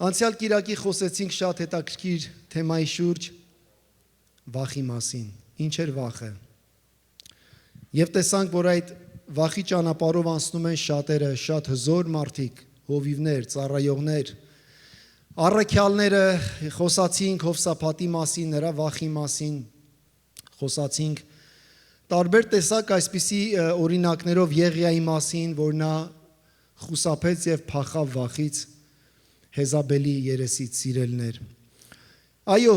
Անցյալ կիրակի խոսեցինք շատ հետաքրքիր թեմայի շուրջ վախի մասին։ Ինչ էր վախը։ Եվ տեսանք, որ այդ վախի ճանապարհով անցնում են շատերը, շատ հզոր մարդիկ, հովիվներ, ծառայողներ, առաքյալները, խոսացինք Հովսափատի մասին, նրա վախի մասին, խոսացինք տարբեր տեսակ այսպիսի օրինակներով Եղիայի մասին, որ նա խուսափեց եւ փախավ վախից, Հեզաբելի երեսից սիրելներ։ Այո,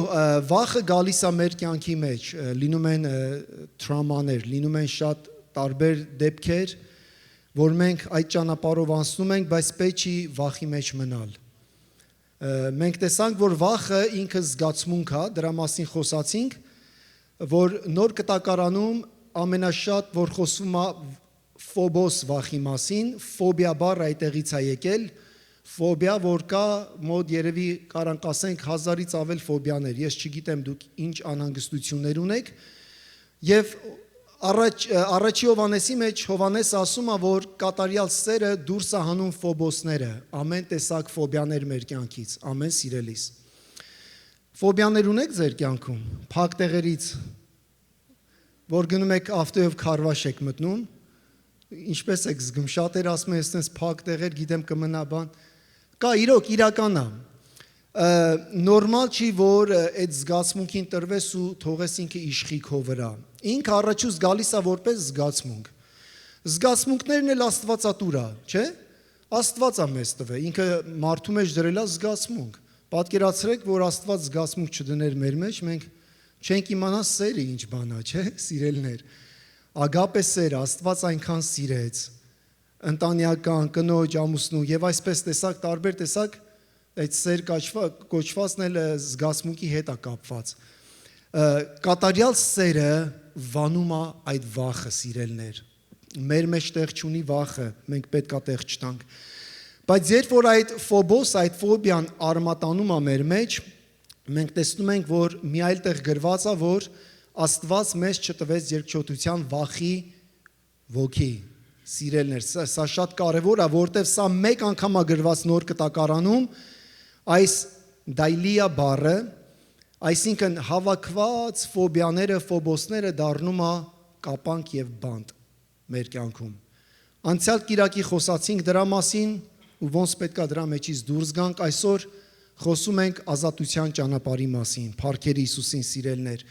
վախը գալիս է մեր կյանքի մեջ, լինում են տրամաներ, լինում են շատ տարբեր դեպքեր, որ մենք այդ ճանապարհով անցնում ենք, բայց պետք չի վախի մեջ մնալ։ Մենք տեսանք, որ վախը ինքը զգացմունք է, դրա մասին խոսացինք, որ նոր կտակարանում ամենաշատ, որ խոսվում է ֆոբոս վախի մասին, ֆոբիա բառը այդտեղից է եկել, ֆոբիա, որ կա մոտ երևի կարանք ասենք 1000-ից ավել ֆոբիաներ, ես չգիտեմ դուք ինչ անհանգստություններ ունեք, եւ առաջի Հովանեսի մեջ Հովանեսը ասում է, որ կատարյալ սերը դուրս է հանում ֆոբոսները, ամեն տեսակ ֆոբիաներ մեր կյանքից, ամեն սիրելիս։ Ֆոբիաներ ունեք ձեր կյանքում, փակ տեղերից, որ գնում եք ավտոյով քարվաշ եք մտնում, ինչպես եք զգում, շատերը ասում են, ես փակ տեղեր գիտեմ կմնա բան, կա իրոք իրական է, նորմալ չի, որ այդ զգացմունքին տրվես ու թողես ինքը իշխի քո վրա, ինքը առաջուց գալիս է որպես զգացմունք, զգացմունքներն էլ Աստվածատուր է, չէ, Աստված է մեզ տվել, ինքը մարդու մեջ դրել է զգացմունք, պատկերացրեք, որ Աստված զգացմունք չդներ մեր մեջ, մենք չենք իմանա սերը ինչ բան է, չէ, սիրելներ, ագապե սեր, Աստված այնքան սիրեց, ընտանեկան, կնոջ, ամուսնու եւ այսպես տեսակ տարբեր տեսակ այդ սեր կոչվածն էլ զգացմունքի հետ է կապված։ Կատարյալ սերը վանում է այդ վախը, սիրելներ։ Մեր մեջ տեղ չունի վախը, մենք պետք է տեղ չտանք։ Բայց երբ որ այդ ֆոբոս, այդ ֆոբիան արմատանում է մեր մեջ, մենք տեսնում ենք, որ մի այլ տեղ գրված է, որ Աստված մեզ չտվեց երկչոտության վախի ոգի, սիրելներ, սա շատ կարևոր է, որտեվ սա մեկ անգամ է գրված նոր կտակարանում, այս դայլիա բառը, այսինքն հավաքված ֆոբիաները, ֆոբոսները դառնում է կապանք եւ բանտ մեր կյանքում։ Անցյալ կիրակի խոսացինք դրա մասին ու ոնց պետքա դրա մեջից դուրս գանք, այսօր խոսում ենք ազատության ճանապարհի մասին, Փառքերի Հիսուսին սիրելներ։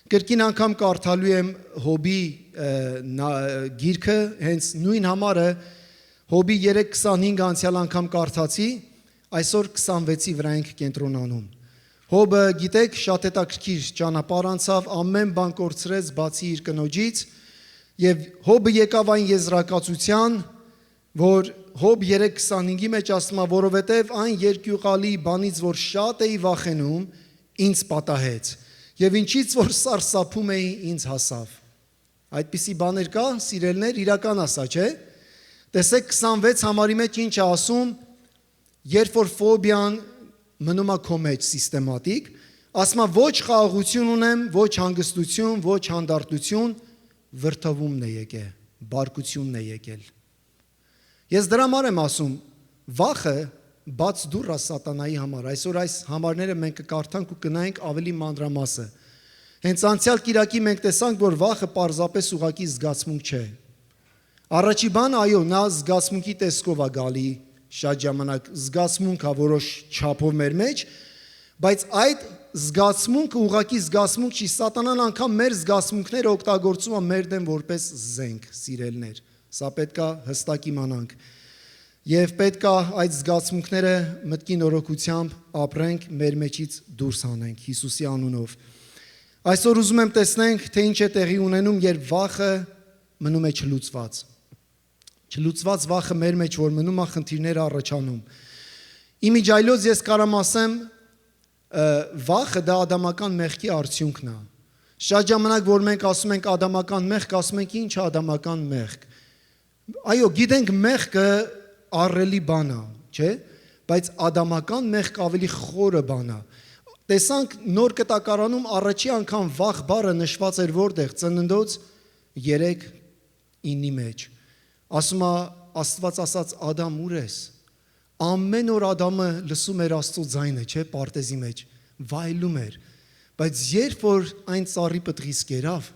Կրկին անգամ կարդալու եմ Հոբի գիրքը, հենց նույն համարը Հոբի 3:25 անցյալ անգամ կարդացի, այսօր 26-ի վրա ենք կենտրոնանում։ Հոբը, գիտեք, շատ հետաքրքիր ճանապարհ անցավ, ամեն բան կորցրեց բացի իր կնոջից, եւ Հոբը եկավ այն եզրակացության, որ Հոբ 3:25-ի մեջ ասում է, որովհետեւ այն երկյուղալի բանից, որ շատ էի վախենում, ինձ պատահեց, եւ ինչից որ սարսափում էի, ինձ հասավ։ Այդպիսի բաներ կա, սիրելներ, իրական ասա, չէ։ Տեսեք 26 համարի մեջ ինչ է ասում, երբ որ ֆոբիան մնում է քո մեջ սիստեմատիկ, ասում է ոչ խաղաղություն ունեմ, ոչ հանգստություն, ոչ հանդարտություն, վրդովումն է եկել, բարկությունն է եկել։ Ես դրա համար եմ ասում, վախը բաց դուռ է սատանայի համար, այսօր այս համարները մենք կկարդանք ու կնայենք ավելի մանրամասը։ Հենց անցյալ կիրակի մենք տեսանք, որ վախը պարզապես ուղղակի զգացմունք չէ։ Առաջի բանը, այո, նա զգացմունքի տեսքով է գալի շատ ժամանակ, զգացմունք է որոշ չափով մեր մեջ, բայց այդ զգացմունքը ուղղակի զգացմունք չի, սատանան անգամ մեր զգացմունքները օգտագործում է մեր դեմ որպես զենք, սիրելներ։ Սա պետք է հստակ իմանանք։ Եվ պետք է այդ զգացմունքները մտքի նորոգությամբ ապրենք, մեր մեջից դուրս հանենք Հիսուսի անունով։ Այսօր ուզում եմ տեսնենք, թե ինչ է տեղի ունենում, երբ վախը մնում է չլուծված։ Չլուծված վախը մեր մեջ որ մնում է, խնդիրներ առաջանում։ Իմիջայլոց ես կարամ ասեմ, վախը դա ադամական մեղքի արդյունքն է։ Շատ ժամանակ որ մենք ասում ենք ադամական մեղք, ասում ենք ինչ է ադամական մեղք։ Այո, գիտենք մեղքը առելի բան է, չէ, բայց ադամական մեղք ավելի խորը բան է։ Տեսանք նոր կտակարանում առաջի անգամ վախ բառը նշված էր որտեղ, Ծննդոց 3:9-ի մեջ։ Ասում է Աստված ասաց Ադամ ուր ես։ Ամեն օր Ադամը լսում էր Աստծո ձայնը, չէ, պարտեզի մեջ, վայելում էր։ Բայց երբ որ այն ծառի պտղից կերավ,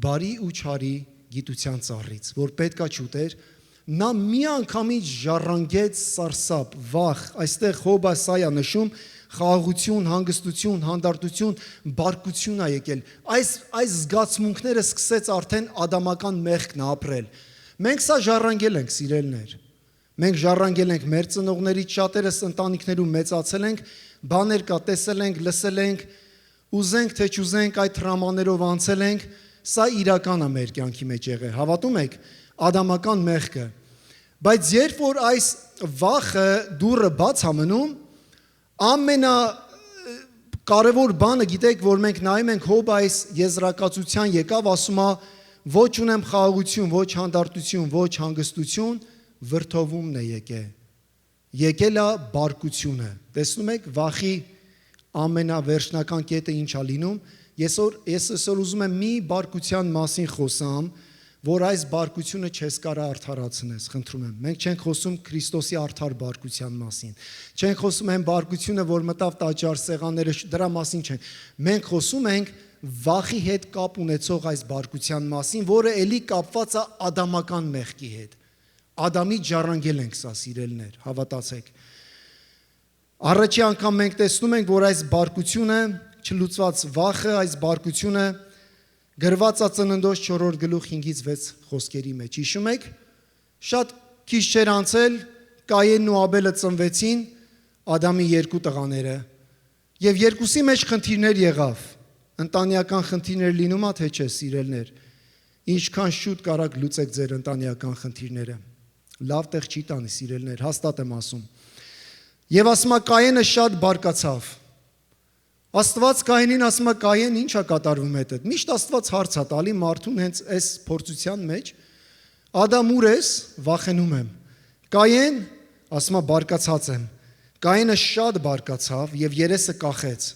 բարի ու չարի գիտության ծառից, որ պետքա չուտեր, նա մի անգամից ժառանգեց սարսափ, վախ, այստեղ Հոբը սա է նշում, խաղաղություն, հանգստություն, հանդարտություն, բարկություն է եկել։ Այս զգացմունքները սկսեց արդեն ադամական մեղքն ապրել։ Մենք սա ժառանգել ենք, սիրելիներ։ Մենք ժառանգել ենք մեր ծնողներից շատերս ընտանիքներում մեծացել ենք, բաներ կա տեսել ենք, լսել ենք, ուզենք թե չուզենք այդ տրամաներով անցել ենք, սա իրական է մեր կյանքի մեջ եղել։ Հավատում եք, ադամական մեղքը։ Բայց երբ որ այս վախը դուռը բաց է մնում, ամենակարևոր բանը գիտեք, որ մենք նայում ենք Հոբ այս եզրակացության եկավ, ասում է, ոչ ունեմ խաղաղություն, ոչ հանդարտություն, ոչ հանգստություն, վրդովումն է եկել է բարկությունը։ Տեսնում եք, վախի ամենավերջնական կետը ինչ է լինում։ Ես այսօր ուզում եմ մի բարկության մասին խոսամ, որ այս բարկությունը չես կարա արդարացնես, խնդրում եմ։ Մենք չենք խոսում Քրիստոսի արդար բարկության մասին։ Չենք խոսում այն բարկությունը, որ մտավ տաճար սեղանները, դրա մասին չենք։ Մենք խոսում ենք վախի հետ կապ ունեցող այս բարկության մասին, որը էլի կապված է ադամական մեղքի հետ։ Ադամից ժառանգել ենք սա, սիրելիներ, հավատացեք։ Առաջի անգամ մենք տեսնում ենք, որ այս բարկությունը, չլուծված վախը, այս բարկությունը գրված է Ծննդոց 4 գլուխ 5-6 խոսքերի մեջ։ Հիշում եք, շատ քիչ չեր անցել, Կայենն ու Աբելը ծնվեցին, Ադամի երկու տղաները, եւ երկուսի մեջ խնդիրներ եղավ։ Ընտանեկան խնդիրներ լինում է, թե չէ, սիրելիներ։ Ինչքան շուտ կարաք լուծեք ձեր ընտանեկան խնդիրները։ Լավ տեղ չի տանի, սիրելիներ, հաստատ եմ ասում։ Եվ ասում է Կայենը շատ բարկացավ։ Աստված Կայենին ասում է Կայեն, ի՞նչ է կատարվում հետդ։ Միշտ Աստված հարց է տալի մարդուն հենց այս փորձության մեջ։ Ադամ ուր ես, վախենում եմ։ Կայեն ասում է բարկացած եմ։ Կայենը շատ բարկացավ եւ երեսը կախեց։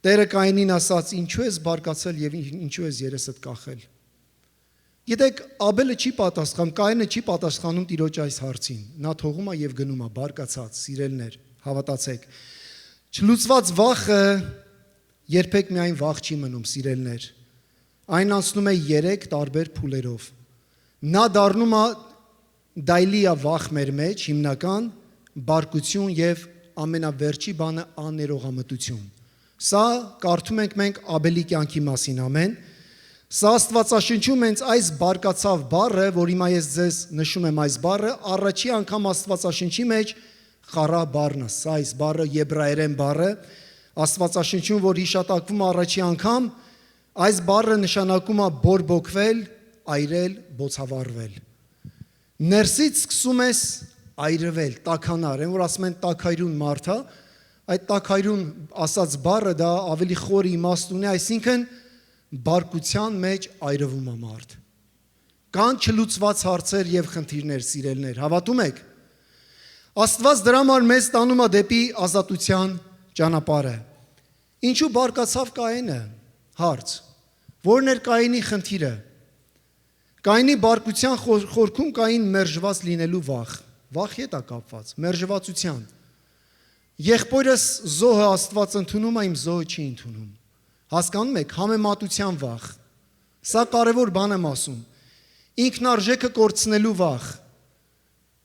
Տերը Կայենին ասաց, ինչու ես բարկացել եւ ինչու ես երեսդ կախել։ Գիտեք, Աբելը չի պատասխանում, Կայենը չի պատասխանում Տիրոջ այս հարցին։ Նա թողում է եւ գնում է բարկացած, սիրելիներ, հավատացեք։ Չլուծված վախը երբեք միայն վախ չի մնում, սիրելիներ։ Այն անցնում է 3 տարբեր փուլերով։ Նա դառնում է դայլիա վախ մեր մեջ, հիմնական բարկություն եւ ամենավերջի բանը աներողամտություն։ Սա կարդում ենք մենք Աբելի կյանքի մասին, ամեն։ Սա Աստվածաշնչում հենց այս բարկացավ բառը, որ հիմա ես ձեզ նշում եմ այս բառը, առաջի անգամ Աստվածաշնչի մեջ խառա բառն է, սա այս բառը եբրայերեն բառը, Աստվածաշնչում, որ հիշատակվում է առաջի անգամ, այս բառը նշանակում է բորբոքվել, այրել, բոցավառվել։ Ներսից սկսում ես այրվել, տաքանար, այն որ ասում են տաքայրուն մարդ է, այդ տաքայրուն ասած բառը դա ավելի խոր իմաստ ունի, այսինքն բարկության մեջ այրվում է մարդ։ Կան չլուծված հարցեր եւ խնդիրներ, սիրելիներ, հավատում եք։ Աստված դրա համար մեզ տանում է դեպի ազատության ճանապարհը։ Ինչու բարկացավ Կայենը։ Հարց։ Որն էր Կայենի խնդիրը։ Կայենի բարկության խորքում կային մերժված լինելու վախ։ Վախի հետ է կապված, մերժվածության։ Եղբորս զոհը Աստված ընդունում է, իմ զոհը չի ընդունում։ Հասկանում եք, համեմատության վախ։ Սա կարևոր բան եմ ասում։ Ինքնարժեքը կորցնելու վախ։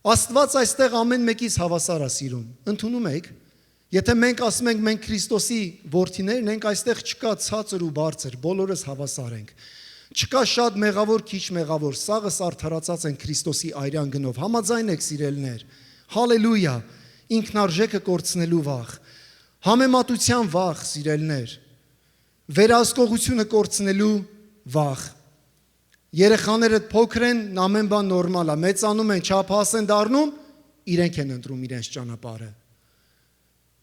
Աստված այստեղ ամեն մեկից հավասար է սիրում։ Ընդունում եք, եթե մենք ասում ենք մենք Քրիստոսի որդիներն ենք, այստեղ չկա ցածր ու բարձր, բոլորս հավասար ենք։ Չկա շատ մեղավոր, քիչ մեղավոր, սաղս արդարացած են Քրիստոսի այրան գնով։ Համաձայն եք, սիրելիներ։ Հալելույա։ Ինքնարժեքը կորցնելու վախ։ Համեմատության վախ, սիրելիներ։ Վերահսկողությունը կորցնելու վախ։ Երեխաները փոքր են, ամեն բան նորմալ է, մեծանում են, չափահաս են դառնում, իրենք են ընտրում իրենց ճանապարհը։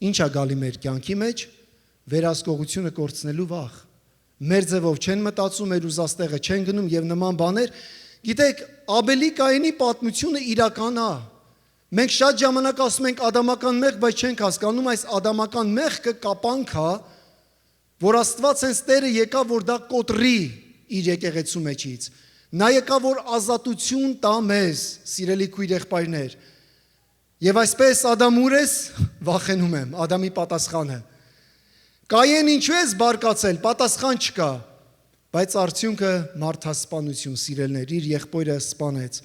Ինչ է գալի մեր կյանքի մեջ։ Վերահսկողությունը կորցնելու վախ։ Մեր ձևով չեն մտածում, մեր ուզածտեղը չեն գնում եւ նման բաներ։ Գիտեք, Աբելի Կայենի պատմությունը իրական է։ Մենք շատ ժամանակ ասում ենք ադամական մեղք, բայց չենք հասկանում այս ադամական մեղքը կապանք է, որ Աստված հենց Տերը եկավ, որ դա կոտրի իր եկեղեցու մեջից։ Նա եկավ, որ ազատություն տա մեզ, սիրելի քույր եղբայրներ։ Եվ այսպես Ադամ ուր ես, վախենում եմ, Ադամի պատասխանը։ Կայեն ինչու ես բարկացել, պատասխան չկա, բայց արդյունքը մարդասպանություն, սիրելներ, իր եղբայրը սպանեց։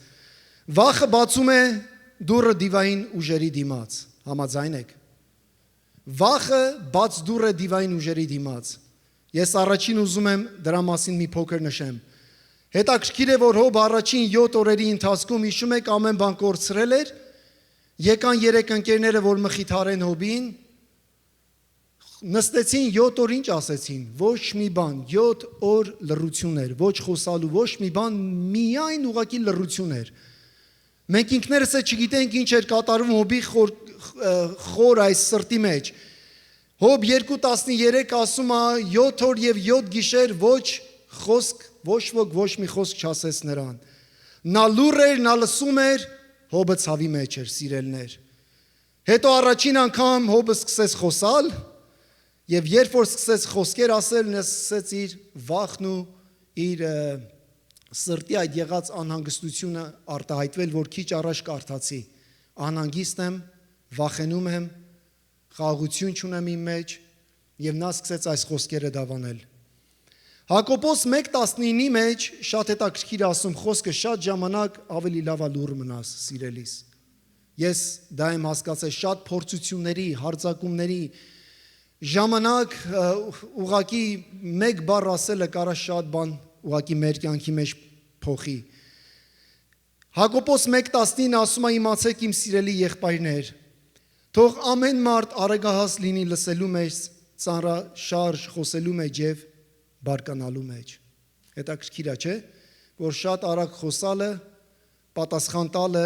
Վախը բացում է դուռը դիվային ուժերի դիմաց, համաձայն եք։ Վախը բաց դուռ է դիվային ուժերի դիմաց։ Ես առաջին ուզում եմ դրա մասին մի փոքր նշեմ։ Հետաքրքիր է, որ Հոբ առաջին 7 օրերի ընթացքում հիշում եք ամեն բան կորցրել էր, եկան 3 ընկերները, որ մխիթարեն Հոբին, նստեցին 7 օր ինչ ասեցին, ոչ մի բան, 7 օր լռություն էր, ոչ խոսալու, ոչ մի բան, միայն ուղղակի լռություն էր։ Մենք ինքներս էլ չգիտենք ինչ էր կատարվում Հոբի խոր այս սրտի մեջ։ Հոբ 2:13 ասում է 7 օր եւ 7 գիշեր ոչ խոսք, ոչ ոք ոչ մի խոսք չասեց նրան։ Նա լուռ էր, նա լսում էր, Հոբը ցավի մեջ էր, սիրելներ։ Հետո առաջին անգամ Հոբը սկսեց խոսալ եւ երբ որ սկսեց խոսքեր ասել, նա սկսեց իր վախն ու իր սրտի այդ եղած անհանգստությունը արտահայտվել, որ քիչ առաջ կարդացի։ Անհանգիստ եմ, վախենում եմ, խաղաղություն չունեմ իմ մեջ եւ նա սկսեց այս խոսքերը դավանել։ Հակոբոս 1:19-ի մեջ շատ հետաքրքիր ասում, խոսքը շատ ժամանակ ավելի լավ է լուռ մնաս, սիրելիս։ Ես դա եմ հասկացել շատ փորձությունների, հարձակումների ժամանակ ուղակի մեկ բառ ասելը կարա շատ բան ուղակի մեր կյանքի մեջ փոխի։ Հակոբոս 1:19 ասում է իմացեք իմ սիրելի եղբայրներ, թող ամեն մարդ արագահաս լինի լսելու մեջ, ծանրաշարժ խոսելու մեջ եւ բարկանալու մեջ։ Հետաքրքիր է, չէ՞, որ շատ արագ խոսալը, պատասխան տալը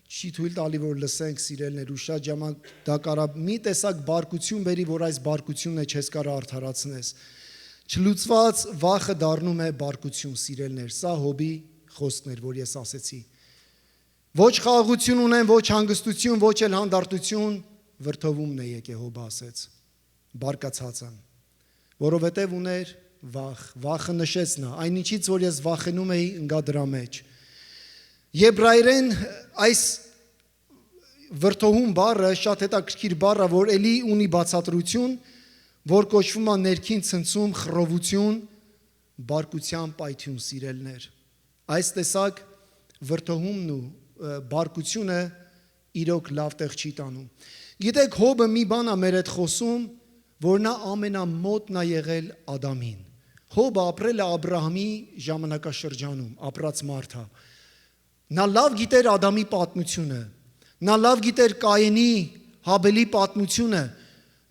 չի թույլ տալի, որ լսենք սիրելներ ու շատ ժամանակ դա կարա մի տեսակ բարկություն բերի, որ այս բարկությունը չես կարա արդարացնես։ Չլուծված վախը դառնում է բարկություն, սիրելներ։ Սա Հոբի խոսքն էր, որ ես ասեցի։ Ոչ խաղաղություն ունեմ, ոչ հանգստություն, ոչ էլ հանդարտություն, վրդովումն է եկե Հոբը ասեց։ Բարկացած եմ, որովհետև ուներ վախ, վախը նշեց նա, այնինչից որ ես վախենում էի ընկա դրա մեջ։ Եբրայերեն այս վրդոհում բառը շատ հետաքրքիր բառ է, որ էլի ունի բացատրություն, որ կոչվում է ներքին ցնցում, խռովություն, բարկության պայթյուն, սիրելներ։ Այս տեսակ վրդոհումն ու բարկությունը իրոք լավ տեղ չի տանում։ Գիտեք, Հոբը մի բան է մեր հետ խոսում, որ նա ամենամոտն է եղել Ադամին։ Հոբը ապրել է Աբրահամի ժամանակաշրջանում, ապրած մարդ է։ Նա լավ գիտեր Ադամի պատմությունը, նա լավ գիտեր Կայենի, Հաբելի պատմությունը,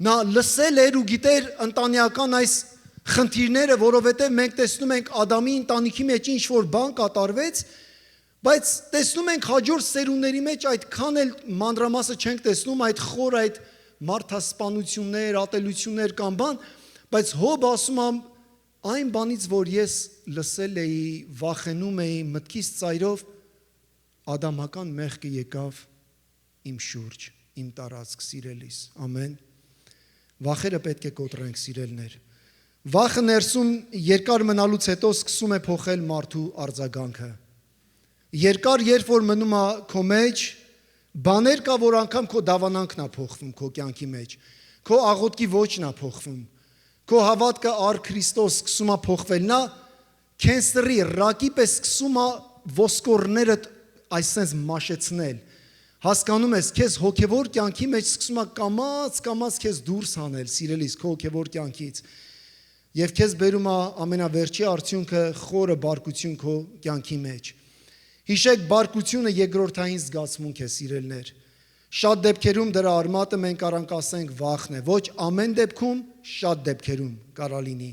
նա լսել էր ու գիտեր ընտանեկան այս խնդիրները, որովհետև մենք տեսնում ենք Ադամի ընտանիքի մեջ ինչ որ բան կատարվեց, բայց տեսնում ենք հաջորդ սերունդների մեջ այդքան էլ մանրամասը չենք տեսնում այդ խոր այդ մարդասպանություններ, ատելություններ կամ բան, բայց Հոբ ասում է այն բանից, որ ես լսել էի, վախենում էի, մտքիս ծայրով ադամական մեղքը եկավ իմ շուրջ, իմ տարածք, սիրելիս, ամեն։ Վախերը պետք է կոտրենք, սիրելներ։ Վախը ներսում երկար մնալուց հետո սկսում է փոխել մարդու արձագանքը։ Երկար երբ որ մնում է քո մեջ, բաներ կա, որ անգամ քո դավանանքն է փոխվում քո կյանքի մեջ, քո աղոթքի ոճն է փոխվում, քո հավատքը առ Քրիստոս սկսում է փոխվել, նա քենսերի, ռակի պես սկսում է ոսկորները այսպես մաշեցնել, հասկանում ես, քեզ հոգևոր կյանքի մեջ սկսում է կամաց քեզ դուրս հանել, սիրելիս, քո հոգևոր կյանքից, եւ քեզ բերում է ամենավերջի արդյունքը խորը բարկություն քո կյանքի մեջ։ Հիշեք, բարկությունը երկրորդային զգացմունք է, սիրելներ։ Շատ դեպքերում դրա արմատը մենք կարանք ասենք վախն է, ոչ ամեն դեպքում, շատ դեպքերում կարա լինի։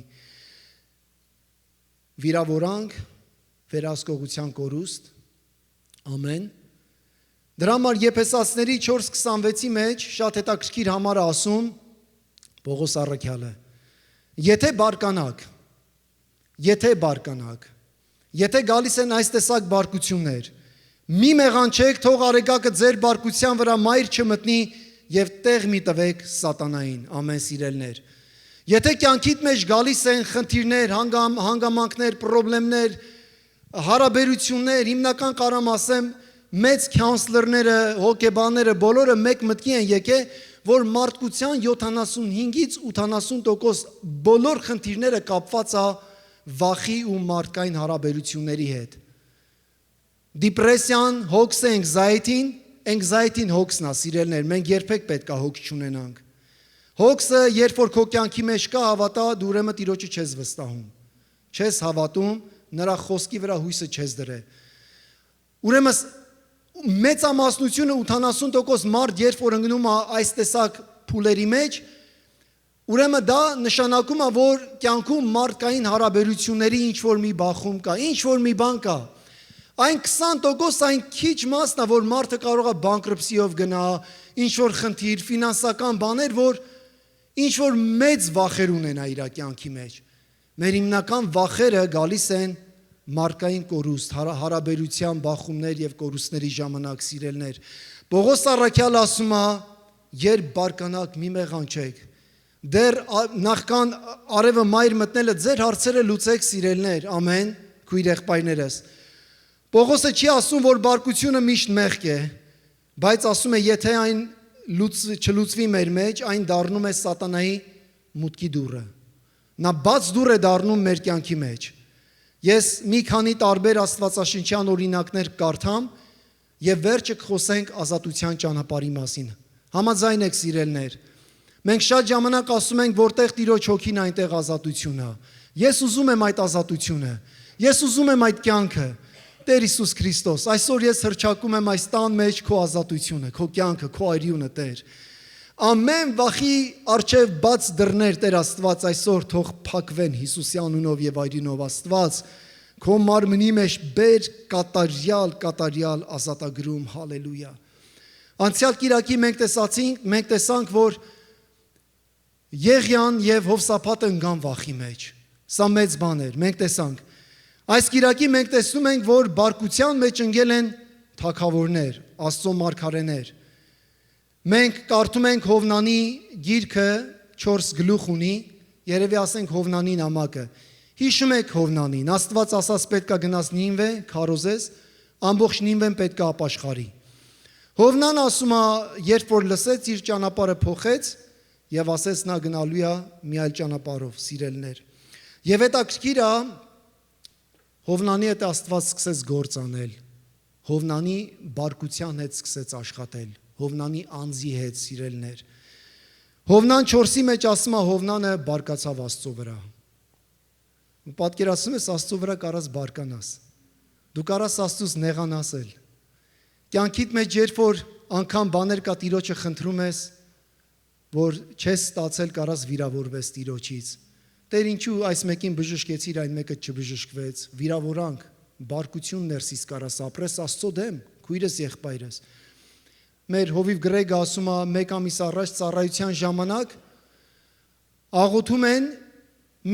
Վիրավորանք, վերահսկողության կորուստ, ամեն։ Դրա համար Եփեսացիների 4:26-ի մեջ շատ հետաքրքիր համար է ասում Պողոս առաքյալը. Եթե բարկանաք, եթե գալիս են այս տեսակ բարկություններ, մի մեղանչեք, թող արեգակը ձեր բարկության վրա մայր չմտնի եւ տեղ մի տվեք սատանային, ամեն սիրելներ։ Եթե կյանքիդ մեջ գալիս են խնդիրներ, հանգամանքներ, խնդիրներ, հարաբերություններ, հիմնական կարամ ասեմ, մեծ քանսլերները, հոգեբանները բոլորը մեկ մտքի են եկել, որ մարդկության 75-ից 80% բոլոր խնդիրները կապված է վախի ու մարդկային հարաբերությունների հետ։ Depression, հոգսը, anxiety-ն հոգսն է, սիրելներ, մենք երբեք պետք է հոգս չունենանք։ Հոգսը, երբ որ քո կյանքի մեջ կա, հավատա, դու ուրեմն Տիրոջը չես վստահում, չես հավատում, նրա խոսքի վրա հույսը չես դրել։ Ուրեմն մեծամասնությունը 80% մարդ, երբ որ ընկնում է այս տեսակ փուլերի մեջ, ուրեմն դա նշանակում է, որ կյանքում մարդկային հարաբերությունների ինչ-որ մի բախում կա, ինչ-որ մի բան կա։ Այն 20% այն քիչ մասն է, որ մարդը կարող է բանկրպտսիով գնա, ինչ-որ խնդիր, ֆինանսական բաներ, որ ինչ-որ մեծ վախեր ունենա իր կյանքի մեջ։ Մեր հիմնական վախերը գալիս են մարդկային կորուստ, հարաբերության բախումներ եւ կորուստների ժամանակ, սիրելներ։ Պողոս առաքյալը ասում է, երբ բարկանաք մի մեղանչեք, դեռ նախքան արևը մայր մտնելը ձեր հարցերը լուծեք, սիրելներ, ամեն, քույր եղբայրներս։ Պողոսը չի ասում, որ բարկությունը միշտ մեղք է, բայց ասում է, եթե այն չլուծվի մեր մեջ, այն դառնում է սատանայի մուտքի դուռը։ Նա բաց դուռ է դառնում մեր կյանքի մեջ։ Ես մի քանի տարբեր աստվածաշնչյան օրինակներ կարդամ եւ վերջը կխոսենք ազատության ճանապարհի մասին։ Համաձայն եք, սիրելներ։ Մենք շատ ժամանակ ասում ենք, որտեղ Տիրոջ հոգին, այնտեղ ազատություն է։ Ես ուզում եմ այդ ազատությունը։ Ես ուզում եմ այդ կյանքը։ Տեր Հիսուս Քրիստոս, այսօր ես հռչակում եմ այս տան մեջ քո ազատությունը, քո կյանքը, քո այրությունը, Տեր։ Ամեն վախի առջև բաց դռներ, Տեր Աստված, այսօր թող փակվեն Հիսուսի անունով եւ այրինով, Աստված, քո մարմնի մեջ բեր կատարյալ ազատագրում, հալելույա։ Անցյալ կիրակի մենք տեսանք, որ Եղիան եւ Հովսափաթը ընկան վախի մեջ։ Սա մեծ բան էր, մենք տեսանք։ Այս կիրակի մենք տեսնում ենք, որ բարկության մեջ ընկել են թագավորներ, Աստծո մարգարեներ։ Մենք կարդում ենք Հովնանի գիրքը 4 գլուխ ունի, երևի ասենք Հովնանի նամակը։ Հիշում եք Հովնանին, Աստված ասաց պետքա գնաս Նինվե, քարոզես, ամբողջ Նինվեն պետքա ապաշխարի։ Հովնան ասում է, երբ որ լսեց, իր ճանապարհը փոխեց եւ ասեց նա գնալու է մի այլ ճանապարհով, սիրելներ։ Եվ հետաքրքիր է, Հովնանի հետ Աստված սկսեց գործ անել, Հովնանի բարկության հետ սկսեց աշխատել, Հովնանի անձի հետ, սիրելներ։ Հովնան 4-ի մեջ ասում է, Հովնանը բարկացավ Աստծո վրա։ Պատկերացնում ես, Աստծո վրա կարաս բարկանաս, դու կարաս Աստծուց նեղանաս էլ։ Կյանքիդ մեջ երբ որ անգամ բաներ կա Տիրոջը խնդրում ես, որ չես ստացել, կարաս վիրավորվես Տիրոջից։ Տեր ինչու այս մեկին բժշկեցիր, այն մեկը չբժշկվեց, վիրավորանք, բարկություն ներսից կարաս ապրես Աստծո դեմ, քույրս եղբայրս։ Մեր հովիվ Գրեգը ասում է, 1 ամիս առաջ ծառայության ժամանակ աղոթում են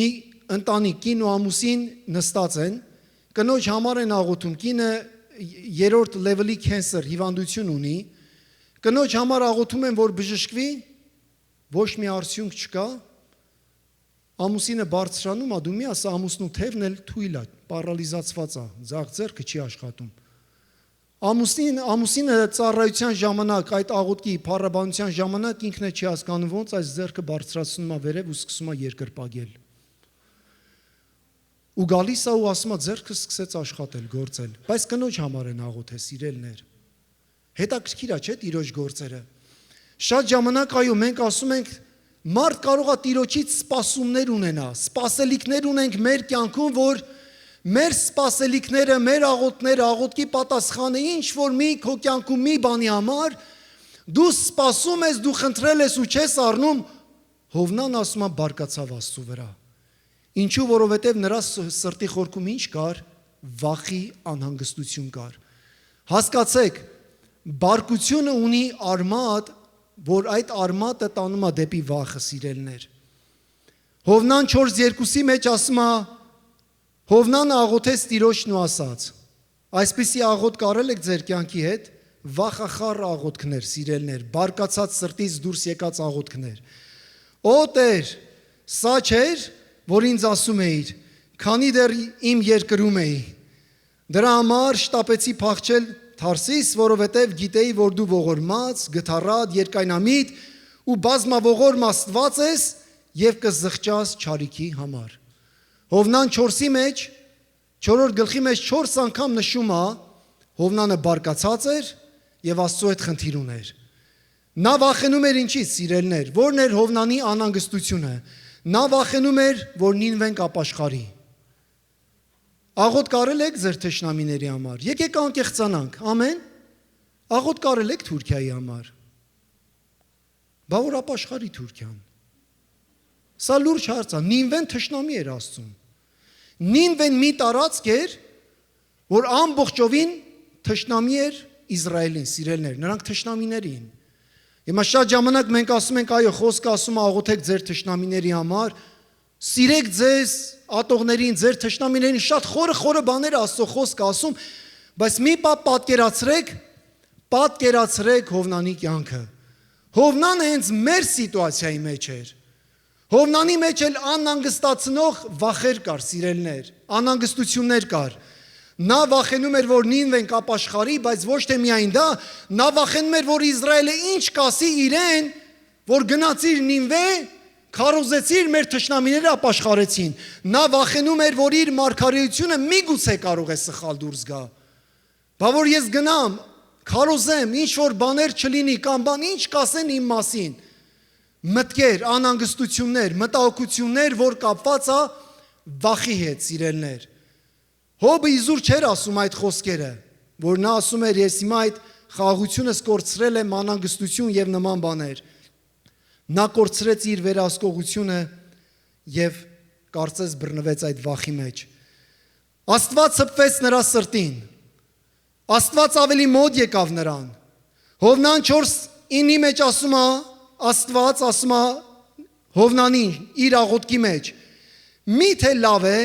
մի ընտանիք, կին ու ամուսին նստած են, կնոջ համար են աղոթում, կինը 3-րդ լեվելի կենսեր հիվանդություն ունի, կնոջ համար աղոթում են, որ բժշկվի, ոչ մի արդյունք չկա, ամուսինը բարձրանում, դու մի ասա ամուսնու թևն էլ թույլ է, պարալիզացված է, ձախ ձեռքը չի աշխատում։ Ամուսինը ծառայության ժամանակ, այդ աղոթքի փառաբանության ժամանակ ինքն է չի հասկանում ոնց այս ձեռքը բարձրացնում է վերև ու սկսում է երկրպագել։ Ու գալիս է ու ասում է ձեռքը սկսեց աշխատել, գործել, բայց կնոջ համար են աղոթել, սիրելներ։ Հետաքրքիր է, չէ՞ Տիրոջ գործերը։ Շատ ժամանակ այո, մենք ասում ենք մարդ կարող է Տիրոջից սպասումներ ունենա, սպասելիքներ ունենք մեր կյանքում, որ մեր սպասելիքները, մեր աղոթները, աղոթքի պատասխանը ինչ որ մի քո կյանքում մի բանի համար, դու սպասում ես, դու խնդրել ես ու չես առնում, Հովնան ասում է բարկացավ Աստծո վրա։ Ինչու, որովհետև նրա սրտի խորքում ինչ կար, վախի անհանգստություն կար։ Հասկացեք, բարկությունը ունի արմատ, որ այդ արմատը տանում է դեպի վախը, սիրելներ։ Հովնան 4:2-ի մեջ ասում է, Հովնանը աղոթեց Տիրոջն ու ասաց. այսպիսի աղոթք կարել եք ձեր կյանքի հետ, վախախառ աղոթքներ, սիրելներ, բարկացած սրտից դուրս եկած աղոթքներ։ Օ Տեր, սա չէր, որ ինձ ասում էիր, քանի դեռ իմ երկրում էի։ Դրա համար շտապեցի փախչել Թարսիս, որովհետև գիտեի, որ դու ողորմած, գթառատ, երկայնամիտ ու բազմավորմ Աստված ես եւ կզղջաս չարիքի համար։ Հովնան 4-ի մեջ, 4-րդ գլխի մեջ 4 անգամ նշում է Հովնանը բարկացած էր եւ Աստծո հետ խնդիր ուներ։ Նա վախենում էր ինչից, սիրելներ, որն էր Հովնանի անհանգստությունը։ Նա վախենում էր, որ Նինվեն կապաշխարի։ Աղոտ կարել եք ձեր թշնամիների համար։ Եկեք անկեղծանանք, ամեն։ Աղոտ կարել եք Թուրքիայի համար։ Բա որ ապաշխարի Թուրքիան։ Սա լուրջ հարց է։ Նինվեն թշնամի էր Աստծուն։ Նինվեն մի տարածք էր, որ ամբողջովին թշնամի էր Իսրայելին, սիրելներ, նրանք թշնամիներ էին։ Հիմա շատ ժամանակ մենք ասում ենք, այո, խոսքը ասում է աղոթեք ձեր թշնամիների համար, սիրեք ձեզ ատողներին, ձեր թշնամիներին, շատ խորը բաներ Աստծո խոսքը ասում, բայց մի պահ պատկերացրեք Հովնանի կյանքը։ Հովնանը հենց մեր սիտուացիայի մեջ էր։ Հովնանի մեջ էլ անհանգստացնող վախեր կար, սիրելներ, անհանգստություններ կար։ Նա վախենում էր, որ Նինվեն կապաշխարի, բայց ոչ թե միայն դա, նա վախենում էր, որ Իսրայելը ինչ կասի իրեն, որ գնացիր Նինվե, քարոզեցիր, մեր թշնամիները ապաշխարեցին։ Նա վախենում էր, որ իր մարգարեությունը միգուցե կարող է սխալ դուրս գա։ Բա որ ես գնամ, քարոզեմ, ինչ որ բաներ չլինի կամ բան ինչ կասեն իմ մասին։ Մտքեր, անհանգստություններ, մտահոգություններ, որ կապված է վախի հետ, սիրելներ։ Հոբը իզուր չէր ասում այդ խոսքերը, որ նա ասում էր ես հիմա այդ խաղաղությունս կորցրել եմ, անհանգստություն եւ նման բաներ։ Նա կորցրեց իր վերահսկողությունը եւ կարծես բռնվեց այդ վախի մեջ։ Աստված հպվեց նրա սրտին։ Աստված ավելի մոտ եկավ նրան։ Հովնան 4:9-ի մեջ ասում է, Աստված ասում է Հովնանին իր աղոթքի մեջ. «Միթե լավ է,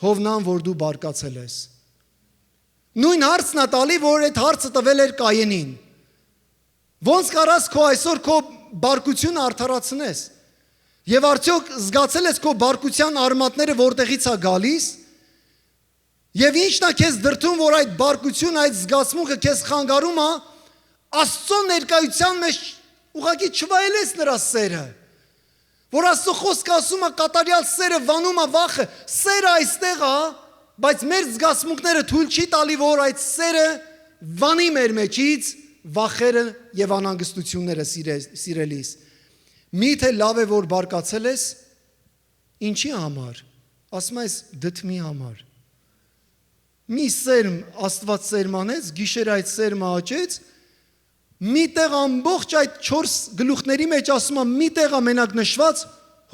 Հովնան, որ դու բարկացել ես»։ Նույն հարցն է տալի, որ այդ հարցը տվել էր Կայենին։ Ոնց կարաս քո այսօր քո բարկությունը արդարացնես։ Եվ արդյոք զգացել ես քո բարկության արմատները որտեղից է գալիս։ Եվ ինչն է քեզ դրդում, որ այդ բարկությունը, այդ զգացմունքը քեզ խանգարում է Աստծո ներկայության մեջ ուղղակի չվայելես նրա սերը։ Որ Աստծո խոսքը ասում է կատարյալ սերը վանում է վախը, սերը այստեղ է, բայց մեր զգացմունքները թույլ չի տալի, որ այդ սերը վանի մեր մեջից վախերը եւ անհանգստությունները սիրելիս։ Միթե լավ է, որ բարկացել ես, ինչի համար։ Ասում ես դդմի համար։ Մի սերմ Աստված սերմանեց, գիշեր այդ սերմը աճեց, միտեղ ամբողջ այդ 4 գլուխների մեջ ասում է միտեղ ամենակ նշված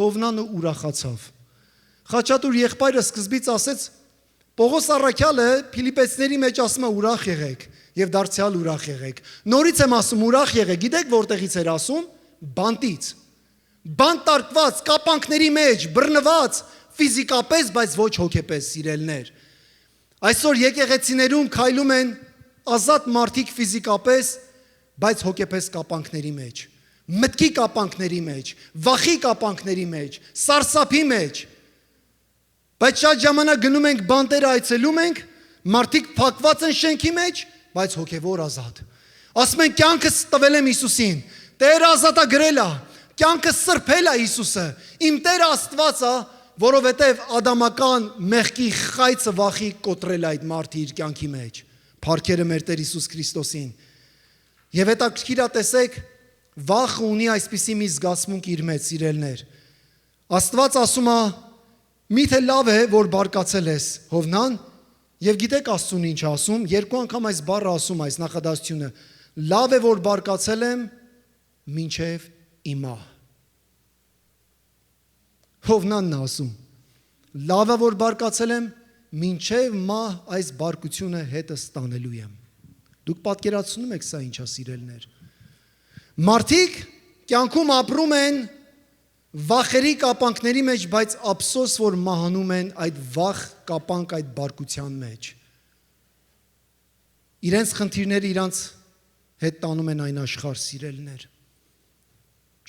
Հովնանը ուրախացավ։ Խաչատուր եղբայրը սկզբից ասեց Պողոս առաքյալը Փիլիպեցիների մեջ ասում է ուրախ եղեք եւ դարձյալ ուրախ եղեք։ Նորից եմ ասում ուրախ եղեք, գիտեք որտեղից էր ասում։ Բանտից։ Բանտ տարկված, կապանքների մեջ, բռնված, ֆիզիկապես, բայց ոչ հոգեպես, սիրելներ։ Այսօր եկեղեցիներում քայլում են ազատ մարդիկ ֆիզիկապես, բայց հոգեպես կապանքների մեջ, մտքի կապանքների մեջ, վախի կապանքների մեջ, սարսափի մեջ։ Բայց շատ ժամանակ գնում ենք բանտերը այցելում ենք, մարդիկ փակված են շենքի մեջ, բայց հոգևոր ազատ։ Ասում են կյանքս տվել եմ Հիսուսին, Տերը ազատագրել է, կյանքս սրբել է Հիսուսը, իմ Տերը Աստված է, որովհետև ադամական մեղքի խայծը վախի կոտրել այդ մարդի իր կյանքի մեջ։ Փառքերը մեր Տեր Հիսուս Քրիստոսին։ Եվ հետաքրքիր է տեսեք, վախը ունի այսպիսի մի զգացմունք իր մեջ, սիրելներ։ Աստված ասում է, միթե լավ է, որ բարկացել ես, Հովնան, եւ գիտեք Աստծուն ինչ ասում, 2 անգամ այս բառը ասում այս նախադասությունը, լավ է, որ բարկացել եմ, մինչև իմա։ Հովնանն ասում, լավ է, որ բարկացել եմ, մինչև մահ այս բարկությունը հետս տանելու եմ։ Դուք պատկերացնում եք սա ինչա, սիրելներ։ Մարդիկ կյանքում ապրում են վախերի կապանքների մեջ, բայց ափսոս, որ մահանում են այդ վախ կապանք այդ բարկության մեջ։ Իրենց խնդիրները իրանց հետ տանում են այն աշխարհ, սիրելներ։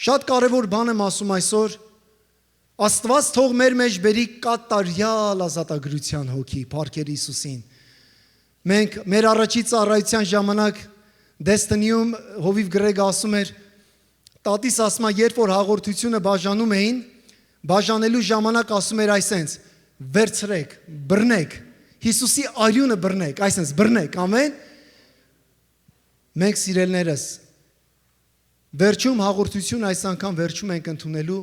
Շատ կարևոր բան եմ ասում այսօր, Աստված թող մեր մեջ բերի կատարյալ ազատագրության հոգի, փառքեր Հիսուսին։ Մենք մեր առաջի ծառայության ժամանակ Դեստնիում Հովիվ Գրեգը ասում էր, տատիս ասում է, երբ որ հաղորդությունը բաժանում էին, բաժանելու ժամանակ ասում էր այսենց, վերցրեք, բռնեք, Հիսուսի արյունը բռնեք, այսենց բռնեք, ամեն։ Մենք սիրելներս, վերջում հաղորդություն այս անգամ վերջում ենք ընդունելու,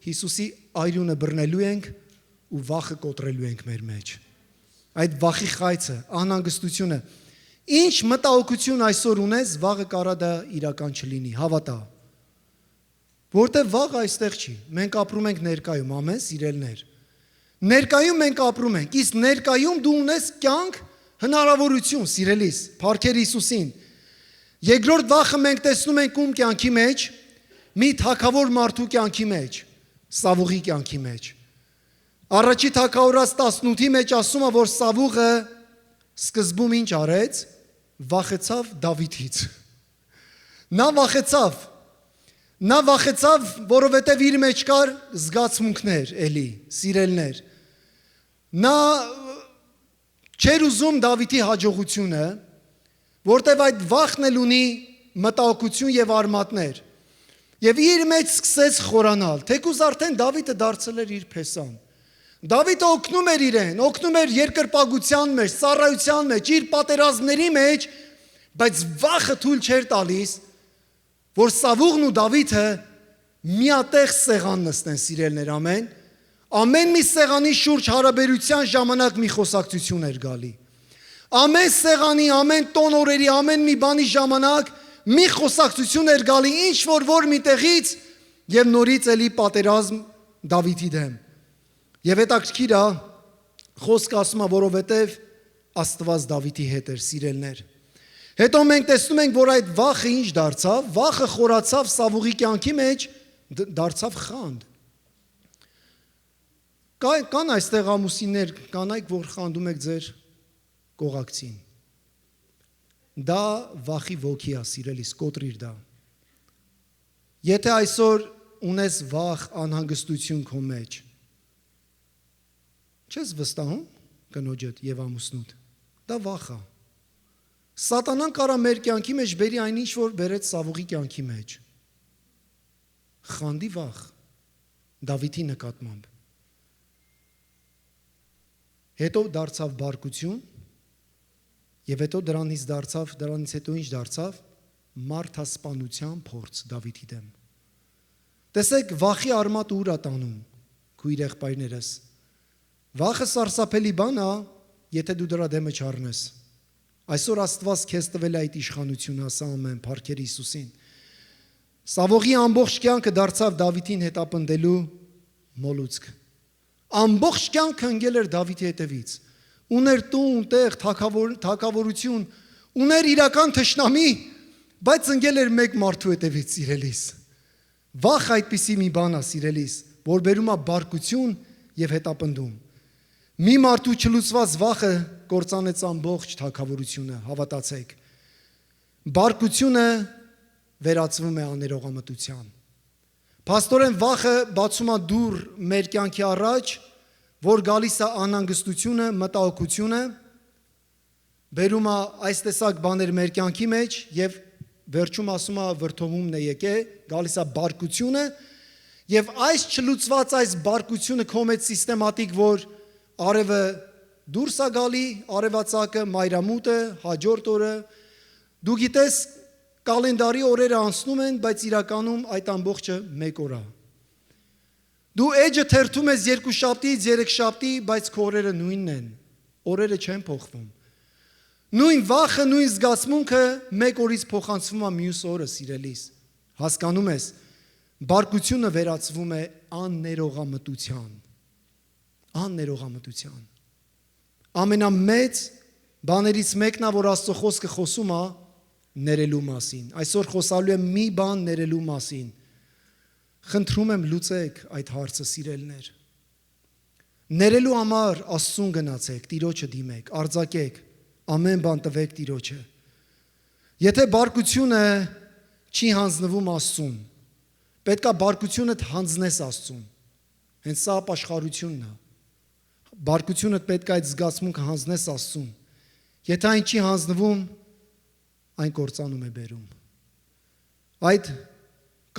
Հիսուսի արյունը բռնելու ենք ու վախը կոտրելու ենք մեր մեջ։ Այդ վախի խայծը, անհանգստությունը, ինչ մտահոգություն այսօր ունես, վաղը կարա դա իրական չլինի, հավատա։ Որտեղ վաղը այստեղ չի, մենք ապրում ենք ներկայում, ամեն սիրելներ։ Ներկայում մենք ապրում ենք, իսկ ներկայում դու ունես կյանք, հնարավորություն, սիրելիս, փառքեր Հիսուսին։ Երկրորդ վախը մենք տեսնում ենք ում կյանքի մեջ, մի թագավոր մարդու կյանքի մեջ, Սավուղի կյանքի մեջ։ Առաջի թագավորաց 18-ի մեջ ասում է, որ Սավուղը սկզբում ինչ արեց, վախեցավ Դավիթից։ Նա վախեցավ, որովհետև իր մեջ կար զգացմունքներ, էլի, սիրելներ։ Նա չէր ուզում Դավիթի հաջողությունը, որտև այդ վախն էլ ունի մտահոգություն եւ արմատներ։ Եվ իր մեջ սկսեց խորանալ, թեկուզ արդեն Դավիթը դարձել էր իր փեսան։ Դավիթը օգնում էր իրեն, օգնում էր երկրպագության մեջ, ծառայության մեջ, իր պատերազմների մեջ, բայց վախը թույլ չէր տալիս, որ Սավուղն ու Դավիթը միատեղ սեղան նստեն, սիրելներ, ամեն։ Ամեն մի սեղանի շուրջ հարաբերության ժամանակ մի խոսակցություն էր գալի։ Ամեն սեղանի, ամեն տոն օրերի, ամեն մի բանի ժամանակ մի խոսակցություն էր գալի, ինչ որ մի տեղից եւ նորից էլի պատերազմ Դավիթի դեմ։ Եվ հետաքրքիր է, խոսքը ասում է, որովհետև Աստված Դավիթի հետ էր, սիրելներ։ Հետո մենք տեսնում ենք, որ այդ վախը ինչ դարձավ, վախը խորացավ Սավուղի կյանքի մեջ, դարձավ խանդ։ Կան այստեղ ամուսիններ, կանայք, որ խանդում եք ձեր կողակցին։ Դա վախի ոգի է, սիրելիս, կոտրիր դա։ Եթե այսօր ունես վախ, անհանգստություն քո մեջ, չես վստահում կնոջդ եւ ամուսնուդ, դա վախ է։ Սատանան կարա մեր կյանքի մեջ բերի այն ինչ որ բերեց Սավուղի կյանքի մեջ։ Խանդի վախ Դավիթի նկատմամբ։ Հետո դարձավ բարկություն եւ հետո դրանից հետո ինչ դարձավ մարդասպանության փորձ Դավիթի դեմ։ Տեսեք, վախի արմատը ուր է տանում քույր եղբայրներս։ Վախը սարսափելի բան է, եթե դու դրա դեմը չառնես։ Այսօր Աստված քեզ տվել է այդ իշխանությունը, ասա ամեն, փառքեր Հիսուսին։ Սավուղի ամբողջ կյանքը դարձավ Դավիթին հետապնդելու մոլուցք։ Ամբողջ կյանքը ընկել էր Դավիթի հետևից։ Ուներ տուն, տեղ, թագավորություն, ուներ իրական թշնամի, բայց ընկել էր մեկ մարդու հետևից, սիրելիս։ Վախ այդպիսի մի բան է, սիրելիս, որ բերում է բարկություն եւ հետապնդում։ Մի մարդու չլուծված վախը կործանեց ամբողջ թագավորությունը, հավատացեք։ Բարկությունը վերածվում է աներողամտության։ Փաստորեն վախը բացում է դուռ մեր կյանքի առաջ, որ գալիս է անհանգստությունը, մտահոգությունը, բերում է այս տեսակ բաներ մեր կյանքի մեջ եւ վերջում ասում է վրդովումն է եկե, գալիս է բարկությունը եւ այս չլուծված այս բարկությունը քո մեջ սիստեմատիկ, որ արևը դուրս է գալի, արևածագը, մայրամուտը, հաջորդ օրը, դու գիտես կալենդարի օրերը անցնում են, բայց իրականում այդ ամբողջը մեկ օր է։ Դու էջը թերթում ես 2 շաբթից 3 շաբթի, բայց քո օրերը նույնն են, օրերը չեն փոխվում։ Նույն վախը, նույն զգացմունքը մեկ օրից փոխանցվում է մյուս օրը, սիրելիս։ Հասկանում ես, բարկությունը վերածվում է աններողամտության։ Աններողամտության։ Ամենամեծ բաներից մեկն է, որ Աստծո խոսքը խոսում է ներելու մասին։ Այսօր խոսալու եմ մի բան ներելու մասին։ Խնդրում եմ լուծեք այդ հարցը, սիրելներ։ Ներելու համար Աստծուն գնացեք, Տիրոջը դիմեք, արձակեք, ամեն բան տվեք Տիրոջը։ Եթե բարկությունը չի հանձնվում Աստծուն, պետք է բարկությունդ հանձնես Աստծուն։ Հենց սա ապաշխարությունն է։ Բարկությունդ պետք է այդ զգացմունքը հանձնես Աստծուն Եթե այն չի հանձնվում, այն կործանում է բերում։ Այդ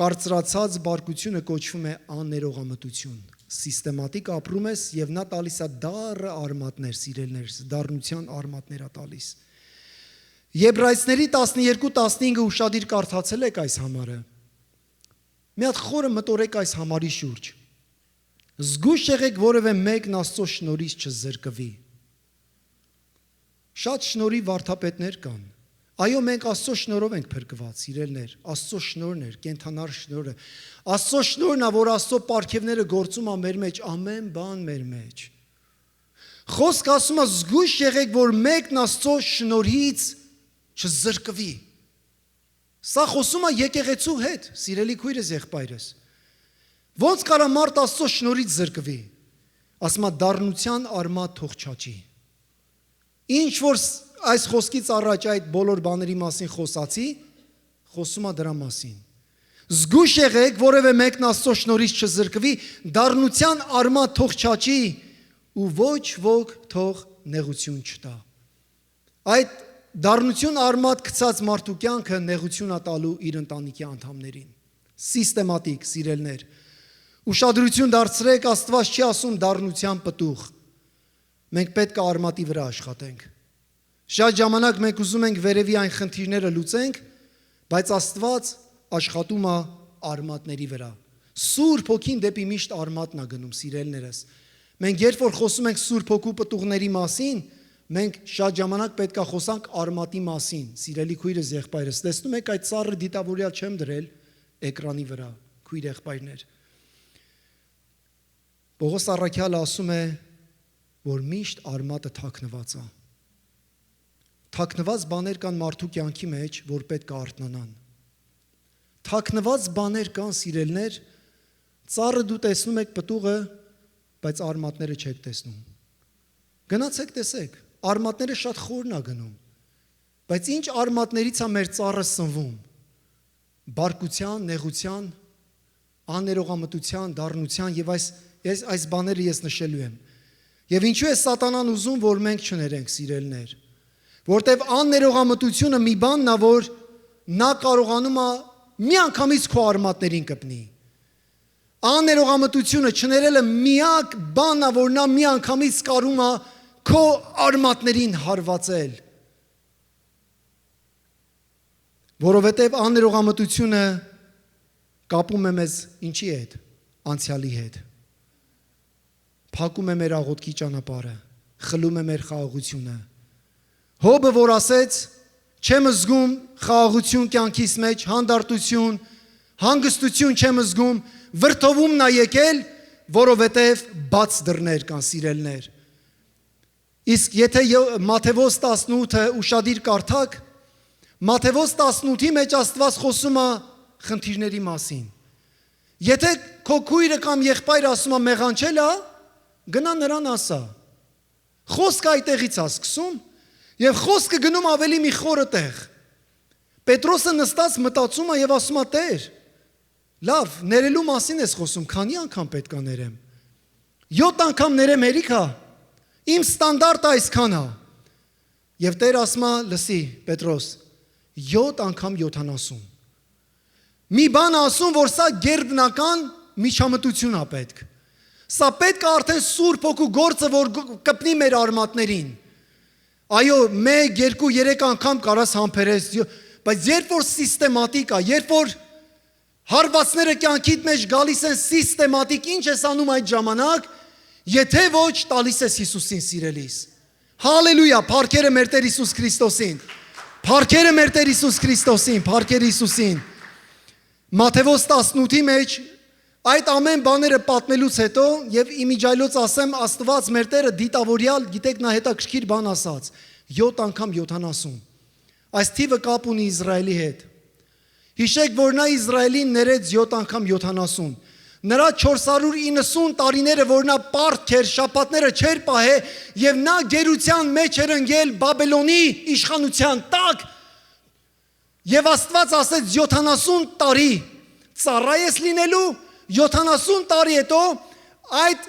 կարծրացած բարկությունը կոչվում է աններողամտություն։ Սիստեմատիկ ապրում ես եւ նա տալիս է դառը արմատներ, սիրելիներ, դառնության արմատներ է տալիս։ Եբրայեցիների 12:15-ը ուշադիր կարդացել եք այս համարը։ Մի հատ խորը մտորեք այս համարի շուրջ։ Զգույշ եղեք որևէ մեկն Աստծո շնորհից չզրկվի։ Շատ շնորհի վարդապետներ կան։ Այո, մենք Աստծո շնորհով ենք փրկված, սիրելիներ, Աստծո շնորհն է, կենթանար շնորհը։ Աստծո շնորհն է, որ Աստծո պարգևները գործում է մեր մեջ, ամեն բան մեր մեջ։ Խոսքը ասում է զգույշ եղեք, որ մեկն Աստծո շնորհից չզրկվի։ Սա խոսում է եկեղեցու հետ, սիրելի քույրս, եղբայրս։ Ոնց կարա մարդ Աստծո շնորհից զրկվի։ Ասում է դառնության արմատ թող չաճի։ Ինչ որ այս խոսքից առաջ այդ բոլոր բաների մասին խոսացի, խոսում է դրա մասին։ Զգույշ եղեք, որևէ մեկն Աստծո շնորհից չզրկվի, դառնության արմատ թող չաճի ու ոչ ոք թող նեղություն չտա։ Այդ դառնություն արմատ գցած մարդու կյանքը նեղություն է տալու իր ընտանիքի անդամներին։ Սիստեմատիկ, սիրելներ։ Ուշադրություն դարձրեք, Աստված չի ասում դառնության պտուղ։ Մենք պետք է արմատի վրա աշխատենք։ Շատ ժամանակ մենք ուզում ենք վերևի այն խնդիրները լուծենք, բայց Աստված աշխատում է արմատների վրա։ Սուրբ Հոգին դեպի միշտ արմատն է գնում, սիրելիներս։ Մենք երբ որ խոսում ենք Սուրբ Հոգու պտուղների մասին, մենք շատ ժամանակ պետք է խոսանք արմատի մասին, սիրելի քույրս, եղբայրս։ Տեսնում եք այդ ծառը դիտավորյալ չեմ դրել էկրանի վրա, քույր եղբայրներ։ Պողոս առաքյալը ասում է, որ միշտ արմատը թաքնված է։ Թաքնված բաներ կան մարդու կյանքի մեջ, որ պետք է արթնանան։ Թաքնված բաներ կան, սիրելներ, ծառը դու տեսնում եք պտուղը, բայց արմատները չեք տեսնում։ Գնացեք տեսեք, արմատները շատ խորն է գնում։ Բայց ինչ արմատներից է մեր ծառը սնվում։ Բարկության, նեղության, աներողամտության, դառնության եւ այս բաները ես նշելու եմ։ Եվ ինչու է սատանան ուզում, որ մենք չներենք, սիրելներ։ Որտեվ աններողամտությունը մի բանն է, որ նա կարողանում է միանգամից քո արմատներին կպնի։ Աններողամտությունը չներելը միակ բանն է, որ նա միանգամից կարում է քո արմատներին հարվածել։ Որովհետև աններողամտությունը կապում է մեզ ինչի հետ, անցյալի հետ։ Փակում է մեր աղոթքի ճանապարհը, խլում է մեր խաղաղությունը։ Հոբը, որ ասեց, չեմ զգում խաղաղություն կյանքիս մեջ, հանդարտություն, հանգստություն չեմ զգում, վրդովումն է եկել, որովհետև բաց դռներ կան, սիրելներ։ Իսկ եթե Մատթեոս 18-ը ուշադիր կարդաք, Մատթեոս 18-ի մեջ Աստված խոսում է խնդիրների մասին։ Եթե քո քույրը կամ եղբայրը ասում է մեղանչել է, գնա նրան ասա։ Խոսքը այդտեղից է սկսում եւ խոսքը գնում ավելի մի խորը տեղ։ Պետրոսը նստած մտածում է եւ ասում է. Տեր, լավ, ներելու մասին ես խոսում, քանի անգամ պետք է ներեմ։ 7 անգամ ներեմ հերիք է։ Իմ ստանդարտը այսքան է։ Եվ Տեր ասում է. լսի, Պետրոս, 7 անգամ 70։ Մի բան ասում, որ սա գերբնական միջամտություն է պետք։ Սա պետք է արդեն Սուրբ Հոգու գործը, որ կպնի մեր արմատներին։ Այո, 1, 2, 3 անգամ կարաս համբերես, բայց երբ որ սիստեմատիկ է, երբ որ հարվածները կյանքիդ մեջ գալիս են սիստեմատիկ, ինչ ես անում այդ ժամանակ, եթե ոչ տալիս ես Հիսուսին, սիրելիս։ Հալելույա, փառքերը մեր Տեր Հիսուս Քրիստոսին։ Փառքերը մեր Տեր Հիսուս Քրիստոսին, փառքերը Հիսուսին։ Մատթեոս 18-ի մեջ այդ ամեն բաները պատմելուց հետո եւ իմիջայլոց ասեմ, Աստված մեր Տերը դիտավորյալ, գիտեք, նա հետաքրքիր բան ասաց, 7 անգամ 70։ Այս թիվը կապ ունի Իսրայելի հետ։ Հիշեք, որ նա Իսրայելին ներեց 7 անգամ 70։ Նրա 490 տարիները, որ նա պարտք էր, շաբաթները չէր պահե, եւ նա գերության մեջ էր ընկել Բաբելոնի իշխանության տակ, եւ Աստված ասեց 70 տարի ծառա ես լինելու, 70 տարի հետո այդ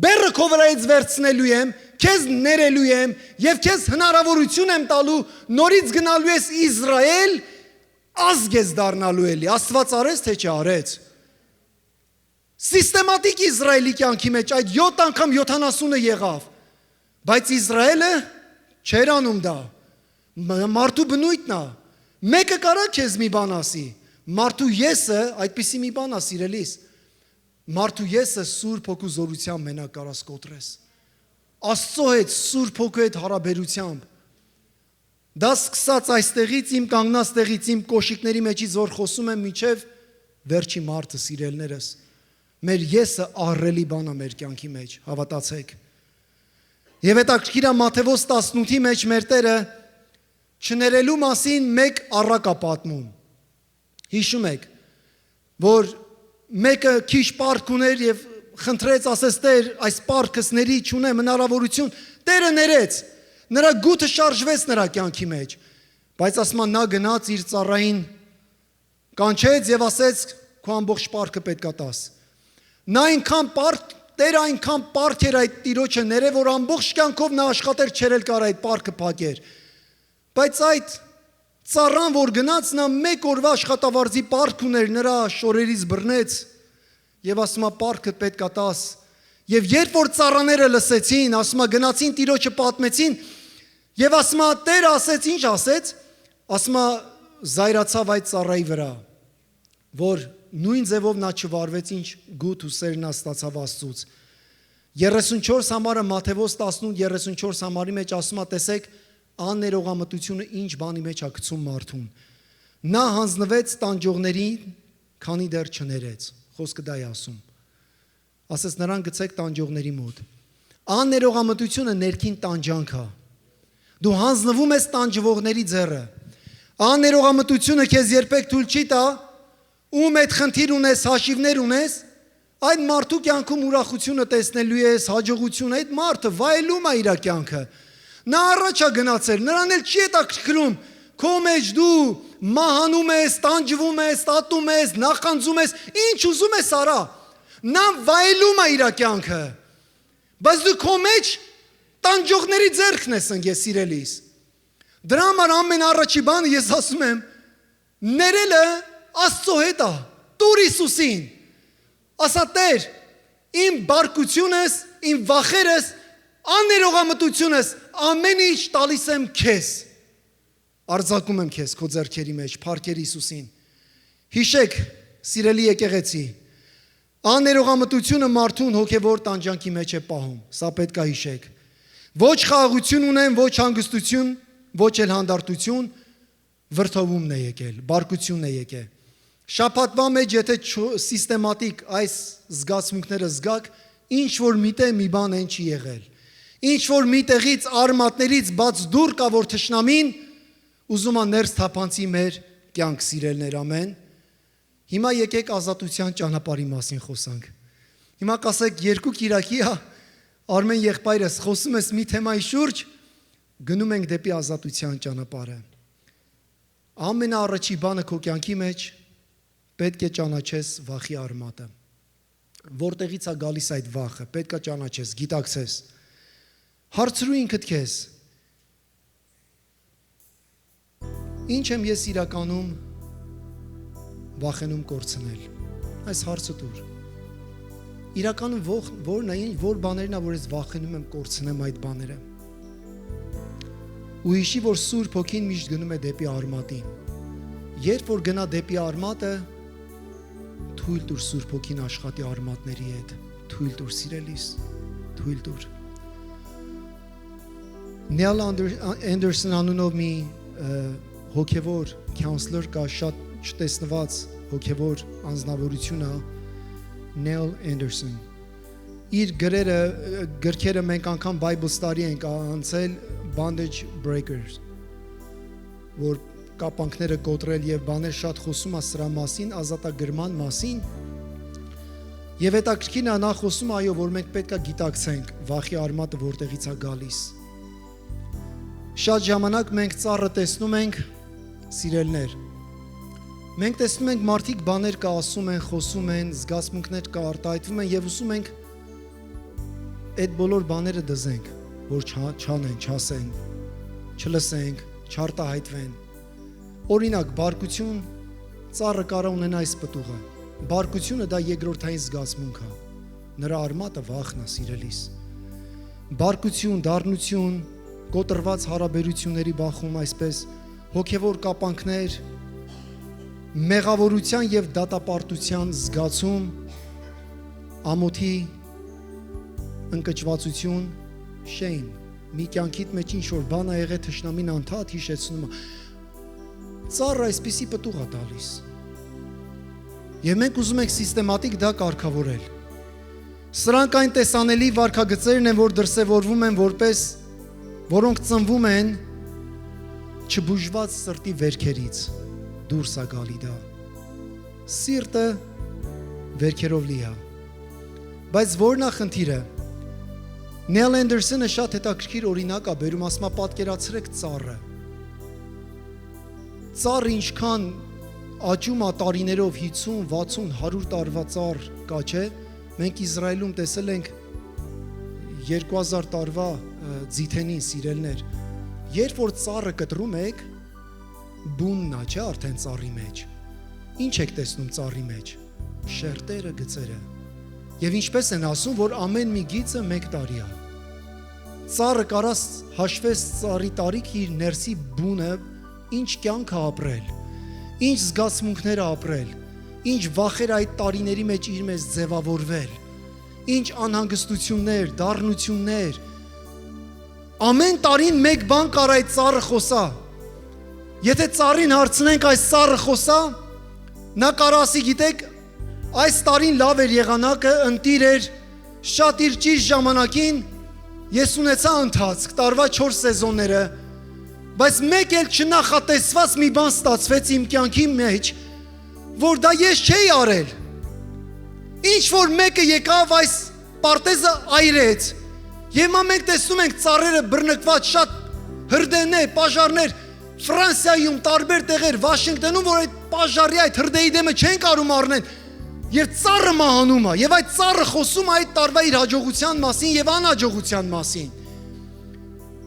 բեռը քո վրայից վերցնելու եմ, քեզ ներելու եմ եւ քեզ հնարավորություն եմ տալու նորից գնալու ես Իսրայել, ազգ ես դառնալու էլի։ Աստված արեց թե չարեց։ Սիստեմատիկ Իսրայելի կյանքի մեջ այդ 7 անգամ 70-ը եղավ։ Բայց Իսրայելը չէր անում դա։ Մարդու բնույթն է։ Մեկը կարա քեզ մի բան ասի։ Մարդու եսը այդպիսի մի բան է, սիրելիս։ Մարդու եսը Սուրբ Հոգու զորությամբ մենակ կարաս կոտրես։ Աստծո հետ, Սուրբ Հոգու հետ հարաբերությամբ։ Դա սկսած այստեղից իմ կանգնած տեղից իմ կոշիկների մեջից որ խոսում եմ միջև վերջի մարդը, սիրելներս։ Մեր եսը ահռելի բան է մեր կյանքի մեջ, հավատացեք։ Եվ հետաքրքիր է Մատթեոս 18-ի մեջ մեր Տերը չներելու մասին մեկ առակ է պատմում։ Հիշում եք, որ մեկը քիչ պարկ ուներ եւ խնդրեց, ասես Տեր, այս պարկս ների չունեմ հնարավորություն, Տերը ներեց։ Նրա գութը շարժվեց նրա կյանքի մեջ, բայց ասма նա գնաց իր ծառային կանչեց եւ ասեց քո ամբողջ պարկը պետքա տաս։ Նա այնքան պարկ, Տերը այնքան պարկ էր այդ տիրոջը ներե, որ ամբողջ կյանքով նա աշխատեր չերել կար այդ պարկը փակեր։ Բայց այդ ծառան որ գնաց նա մեկ օրվա աշխատավարձի պարկ ուներ, նրա շորերից բռնեց եւ ասма պարկը պետքա տաս։ Եվ երբ որ ծառաները լսեցին, ասма գնացին տիրոջը պատմեցին եւ ասма Տերը ասեց, ինչ ասեց, ասма զայրացավ այդ ծառայի վրա, որ նույն ձևով նա չվարվեց, ինչ գութ ու սեր նա ստացավ Աստծուց։ 34 համարը Մատթեոս 18:34 համարի մեջ ասում է, տեսեք, աներողամտությունը ինչ բանի մեջ է գցում մարդուն։ Նա հանձնվեց տանջողներին, քանի դեռ չներեց։ Խոսքը դա է ասում։ Ասես նրան գցեք տանջողների մոտ։ Աներողամտությունը ներքին տանջանք է։ Դու հանձնվում ես տանջվողների ձեռը։ Աներողամտությունը քեզ երբեք թույլ չի տա ում այդ խնդիր ունես, հաշիվներ ունես, այդ մարդու կյանքում ուրախությունը տեսնելու ես, հաջողությունը, այդ մարդը վայելում է իր կյանքը։ Նա առաջ է գնացել, նրան էլ չի հետաքրքրում, քո մեջ դու մահանում ես, տանջվում ես, տատում ես, նախանձում ես, ինչ ուզում ես արա։ Նա վայելում է իր կյանքը։ Բայց դու քո մեջ տանջողների ձեռքն ես ընկել, սիրելիս։ Դրա համար ամենաառաջի բանը ես ասում եմ, ներելը Աստծո հետ է, տուր Հիսուսին, ասա Տեր, իմ բարկությունս, իմ վախերս, աներողամտությունս, ամեն ինչ տալիս եմ քեզ, արձակում եմ քեզ քո ձեռքերի մեջ, փառքեր Հիսուսին։ Հիշեք, սիրելի եկեղեցի, աներողամտությունը մարդուն հոգևոր տանջանքի մեջ է պահում, սա պետք է հիշեք։ Ոչ խաղաղություն ունեն, ոչ հանգստություն, ոչ էլ հանդարտություն, վրդովումն է եկել, բարկությունն է եկել։ Շաբաթվա մեջ եթե սիստեմատիկ այս զգացմունքները զգաք, ինչ որ միտեղ մի բան են չի եղել։ Ինչ որ միտեղից արմատներից բաց դուր կա որ թշնամին ուզում է ներս թափանցի մեր կյանք, սիրելներ, ամեն։ Հիմա եկեք ազատության ճանապարհի մասին խոսանք։ Հիմա կասեք երկու կիրակի է, Արմեն եղբայրս խոսում ես մի թեմայի շուրջ, գնում ենք դեպի ազատության ճանապարհը։ Ամենաառաջի բանը քո կյանքի մեջ պետք է ճանաչես վախի արմատը։ Որտեղից է գալիս այդ վախը, պետք է ճանաչես, գիտակցես։ Հարցրու ինքդ քեզ. Ինչ եմ ես իրականում վախենում կորցնել։ Այս հարցը տուր։ Իրականում որն է, որ բաներն է, որ ես վախենում եմ կորցնեմ այդ բաները։ Ու հիշի, որ Սուրբ Հոգին միշտ գնում է դեպի արմատին։ Երբ որ գնա դեպի արմատը, թույլ տուր Սուրբ Հոգին աշխատի արմատների հետ, թույլ տուր սիրելիս, թույլ տուր։ Նեյլ Անդերսոն անունով մի հոգևոր counselor կա, շատ չտեսնված հոգևոր անձնավորություն է, Նեյլ Անդերսոն։ Իր գրքերը մենք անգամ Bible study ենք անցել, Bondage Breakers, որ կապանքները կոտրել եւ բաներ շատ խոսում է սրա մասին, ազատագրման մասին։ Եվ հետաքրքիրն է նա խոսում է, այո, որ մենք պետք է գիտակցենք վախի արմատը որտեղից է գալիս։ Շատ ժամանակ մենք ծառը տեսնում ենք, սիրելներ։ Մենք տեսնում ենք մարդիկ բաներ կա ասում են, խոսում են, զգացմունքներ կա արտահայտվում են եւ ուզում ենք այդ բոլոր բաները դզենք։ որ չանեն, չասեն, չլսենք, չարտահայտվեն։ Օրինակ, բարկություն, ծառը կարա ունենա այս պտուղը։ Բարկությունը դա երկրորդային զգացմունք է։ Նրա արմատը վախն է, սիրելիս։ Բարկություն, դառնություն, կոտրված հարաբերությունների բախում, այսպես հոգևոր կապանքներ, մեղավորության եւ դատապարտության զգացում, ամոթի ընկճվածություն, շեյմ, մի կյանքիդ մեջ ինչ որ բան ա եղել, թշնամին անդադ հիշեցնում է։ Ծառը այսպիսի պտուղ է տալիս։ Եվ մենք ուզում ենք սիստեմատիկ դա կարգավորել։ Սրանք այն տեսանելի վարքագծերն են, որ դրսևորվում են որպես, որոնք ծնվում են չբուժված սրտի վերքերից, դուրս է գալի դա։ Սիրտը վերքերով լի է։ Բայց որն է խնդիրը։ Նեյլ Անդերսոնը շատ հետաքրքիր օրինակ է բերում, ասում է պատկերացրեք ծառը։ Ծառը ինչքան աճում է տարիներով 50, 60, 100 տարվա ծառ կա, չէ։ Մենք Իսրայելում տեսել ենք 2000 տարվա ձիթենին, սիրելներ։ Երբ որ ծառը կտրում եք, բունն է, չէ, արդեն ծառի մեջ։ Ինչ եք տեսնում ծառի մեջ։ Շերտերը, գծերը։ Եվ ինչպես են ասում, որ ամեն մի գիծը 1 տարի է։ Ծառը կարաս հաշվես ծառի տարիք իր ներսի բունը, ինչ կյանք է ապրել, ինչ զգացմունքներ է ապրել, ինչ վախեր այդ տարիների մեջ իր մեջ ձևավորվել, ինչ անհանգստություններ, դառնություններ։ Ամեն տարին մեկ բան կար այդ ծառը խոսա։ Եթե ծառին հարցնենք այս ծառը խոսա, նա կարա ասի, գիտեք, այս տարին լավ էր եղանակը, ընտիր էր, շատ իր ճիշտ ժամանակին ես ունեցա ընթացք, տարվա 4 սեզոնները, բայց մեկ էլ չնախատեսված մի բան ստացվեց իմ կյանքի մեջ, որ դա ես չէի արել։ Ինչ որ մեկը եկավ այս պարտեզը այրեց, եւ մենք տեսնում ենք ծառերը բռնկված, շատ հրդեհներ, պաժարներ, Ֆրանսիայում, տարբեր տեղեր, Վաշինգտոնում, որ այդ պաժարի, այդ հրդեհի դեմը չեն կարում առնեն, եւ ծառը մահանում է, եւ այդ ծառը խոսում է այդ տարվա իր հաջողության մասին եւ անհաջողության մասին։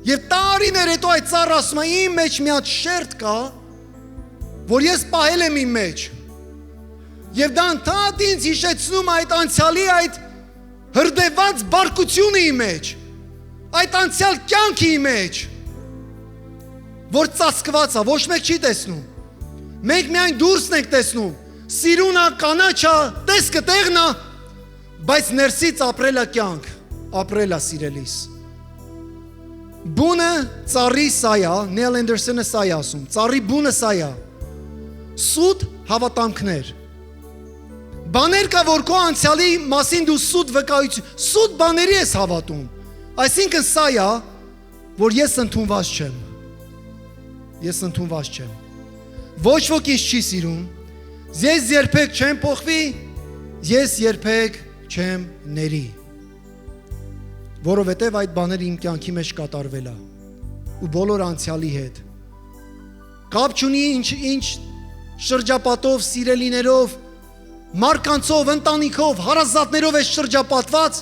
Եվ տարիներ հետո այդ ծառը ասում է, իմ մեջ մի հատ շերտ կա, որ ես պահել եմ իմ մեջ։ Եվ դա անդադ ինձ հիշեցնում այդ անցյալի այդ հրդեհված բարկությունը իմ մեջ, այդ անցյալ կյանքի իմ մեջ, որ ծածկված է, ոչ մեկ չի տեսնում։ Մենք միայն դուրսն ենք տեսնում, սիրունա, կանաչա, տեսքը տեղնա, բայց ներսից ապրելա կյանք, ապրելա սիրելիս։ Բունը ծառի սա է, Նեյլ Անդերսոնը սա է ասում, ծառի բունը սա է, սուտ հավատամքներ, բաներ կա, որ քո անցյալի մասին դու սուտ վկայություն, սուտ բաների ես հավատում, այսինքն սա է, որ ես ընդունված չեմ, ոչ ոք ինձ չի սիրում, ես երբեք չեմ փոխվի, ես երբեք չեմ ների, որովհետև այդ բաները իմ կյանքի մեջ կատարվել է ու բոլոր անցյալի հետ կապ չունի ինչ շրջապատով, սիրելիներով, մարկանցով, ընտանիքով, հարազատներով ես շրջապատված,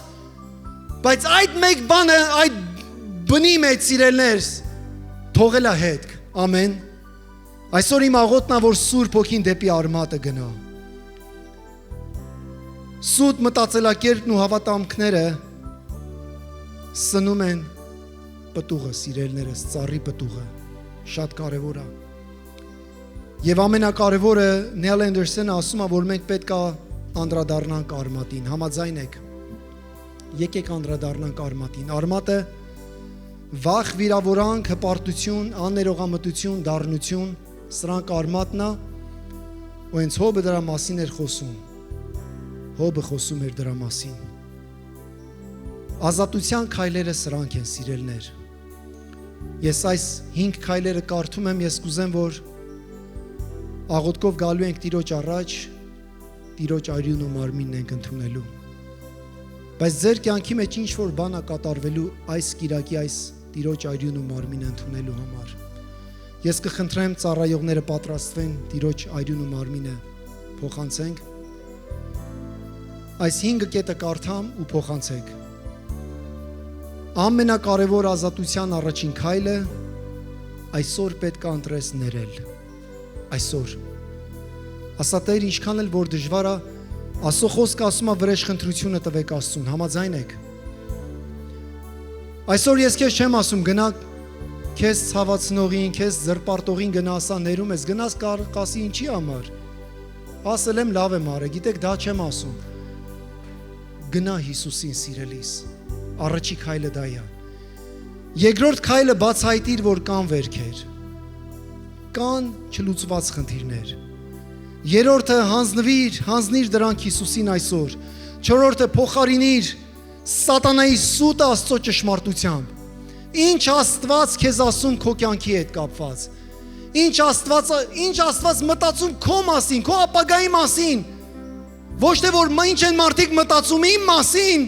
բայց այդ մեկ բանը, այդ բնի մեջ, սիրելիներ, թողել է հետք, ամեն։ Այսօր իմ աղոթն է, որ Սուրբ Հոգին դեպի արմատը գնա։ Սուտ մտածելակերպն ու հավատամքները սնում են պտուղը, սիրելիներս, ծառի պտուղը, շատ կարևոր է։ Եվ ամենակարևորը Նեյլ Անդերսոնը ասում է, որ մենք պետք է անդրադառնանք արմատին, համաձայն եք։ Եկեք անդրադառնանք արմատին։ Արմատը վախ, վիրավորանք, հպարտություն, աններողամտություն, դառնություն, սրանք արմատն է, ու հենց Հոբը դրա մասին էր խոսում։ Հոբը խոսում էր դրա մասին։ Ազատության քայլերը սրանք են, սիրելներ։ Ես այս 5 քայլերը կարդում եմ, ես կուզեմ, որ աղոթքով գալու ենք Տիրոջ առաջ, Տիրոջ արյունն ու մարմինն ենք ընդունելու։ Բայց ձեր կյանքի մեջ ինչ որ բան է կատարվելու այս կիրակի, այս Տիրոջ արյունն ու մարմինը ընդունելու համար։ Ես կխնդրեմ ծառայողները պատրաստվեն Տիրոջ արյունն ու մարմինը փոխանցենք։ Այս 5 կետը կարդամ ու փոխանցեք։ ամենակարևոր ազատության առաջին քայլը այսօր պետք է ընտրես ներել։ Այսօր։ Ասա Տեր, ինչքան էլ որ դժվար է, Աստծո խոսքը ասում է վրեժ խնդրությունը տվեք Աստծուն, համաձայն եք։ Այսօր ես քեզ չեմ ասում գնա քեզ ցավացնողին, քեզ զրպարտողին գնա ասա ներում ես, գնաս կասի ինչի համար։ Ասել եմ լավ եմ արել, գիտեք դա չեմ ասում։ Գնա Հիսուսին սիրելիս։ Առաջի քայլը դա է։ Երկրորդ քայլը բացահայտիր, որ կան վերքեր։ Կան չլուծված խնդիրներ։ Երրորդը հանձնիր դրանք Հիսուսին այսօր։ Չորրորդը փոխարինիր սատանայի սուտը Աստծո ճշմարտությամբ։ Ինչ Աստված քեզ ասում քո կյանքի հետ կապված։ Ինչ Աստված մտածում քո մասին, քո ապագայի մասին։ Ոչ թե որ ինչ են մարդիկ մտածում իմ մասին։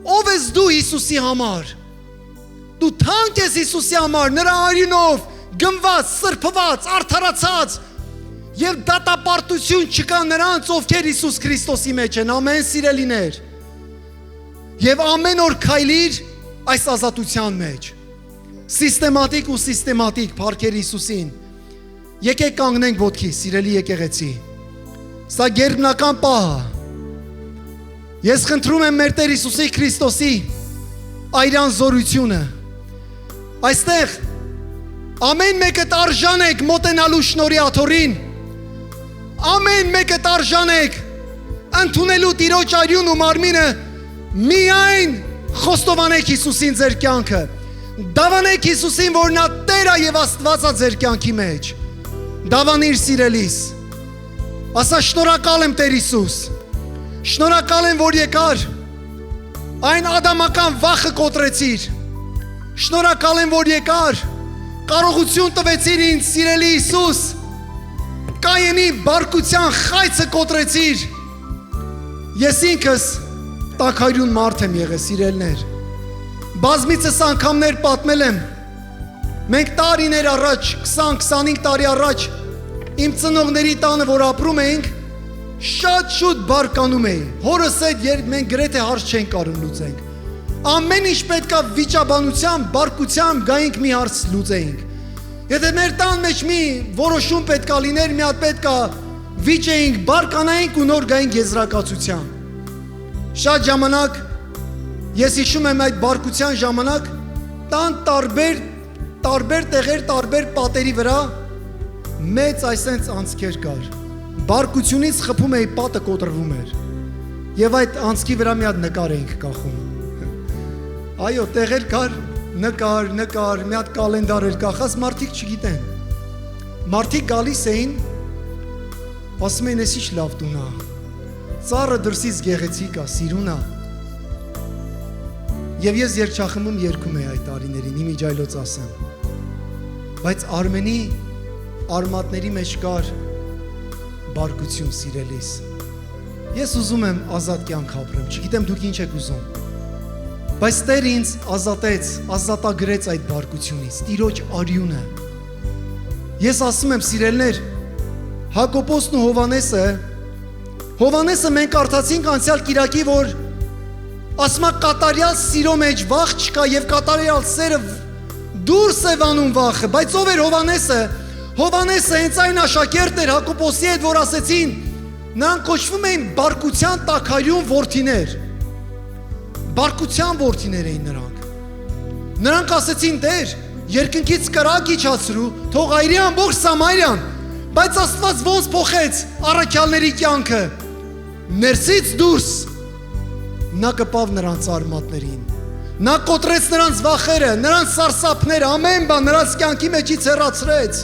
Ով ես դու Հիսուսի համար։ Դու թանկ ես Հիսուսի համար, նրա արյունով գնված, սրբված, արդարացած եւ դատապարտություն չկա նրանց, ովքեր Հիսուս Քրիստոսի մեջ են։ Ամեն սիրելիներ։ Եվ ամեն օր քայլիր այս ազատության մեջ։ Սիստեմատիկ փառքեր Հիսուսին։ Եկեք կանգնենք ոտքի, սիրելի եկեղեցի։ Սա գերբնական պահ է։ Ես խնդրում եմ մեր Տեր Հիսուսի Քրիստոսի այրան զորությունը։ Այստեղ ամեն մեկը արժան եք մոտենալու շնորհի աթոռին։ Ամեն մեկը արժան եք ընդունելու Տիրոջ արյուն ու մարմինը։ Միայն խոստովանեք Հիսուսին ձեր կյանքը։ Դավանեք Հիսուսին, որ նա Տեր է եւ Աստված է ձեր կյանքի մեջ։ Դավանիր սիրելիս։ Ասա շնորհակալ եմ Տեր Հիսուս։ Շնորհակալ եմ, որ եկար այն ադամական վախը կոտրեցիր։ Շնորհակալ եմ, որ եկար կարողություն տվեցիր ինձ, սիրելի Հիսուս, Կայենի բարկության խայցը կոտրեցիր։ Ես ինքս տաքայրուն մարդ եմ եղել, սիրելներ։ Բազմիցս անգամներ պատմել եմ։ Մենք տարիներ առաջ, 20-25 տարի առաջ իմ ծնողների տանը, որ ապրում էինք, շատ շուտ բարկանում էի։ Հորս հետ մենք գրեթե հարց չենք կարող լուծենք։ Ամեն ինչ պետքա վիճաբանությամբ, բարկությամբ գայինք մի հարց լուծեինք։ Եթե մեր տան մեջ մի որոշում պետքա լիներ, մի հատ պետքա վիճեինք, բարկանայինք ու նոր գայինք եզրակացության։ Շատ ժամանակ ես հիշում եմ այդ բարկության ժամանակ տան տարբեր տեղեր, տարբեր պատերի վրա մեծ այսենց անցքեր կար։ Բարկությունից խփում էի, պատը կոտրվում էր։ Եվ այդ անցքի վրա մի հատ նկար էինք կախում։ Այո, տեղեր կար, նկար, մի հատ կալենդար էր կախած, մարդիկ չգիտեն։ Մարդիկ գալիս էին, ասում էին, «Էս ինչ լավ տուն է, ծառը դրսից գեղեցիկ է, սիրուն է»։ Եվ ես երգչախմբում երգում էի այդ տարիներին, իմիջայլոց ասեմ։ Բայց Արմենի արմատների մեջ կար բարկություն, սիրելիս։ Ես ուզում եմ ազատ կյանք ապրեմ, չգիտեմ դուք ինչ եք ուզում։ Բայց Տեր ինձ ազատեց, ազատագրեց այդ բարկությունից, Տիրոջ արյունը։ Ես ասում եմ, սիրելներ, Հակոբոսն ու Հովանեսը մենք կարդացինք անցյալ կիրակի, որ ասում է կատարյալ սիրո մեջ վախ չկա եւ կատարյալ սերը դուրս է վանում վախը, բայց ով էր Հովանեսը։ Հովանեսը հենց այն աշակերտն էր Հակոբոսի հետ, որ ասեցին, նրանք կոչվում էին բարկության տաքարյուն որդիներ։ Բարկության որդիներ էին նրանք։ Նրանք ասեցին, Տեր, երկնքից կրակ իջացրու, թող այրի ամբողջ Սամարիան, բայց Աստված ոնց փոխեց առաքյալների կյանքը։ Ներսից դուրս նա կպավ նրանց արմատներին։ Նա կոտրեց նրանց վախերը, նրանց սարսափները, ամեն բան նրանց կյանքի մեջից հեռացրեց։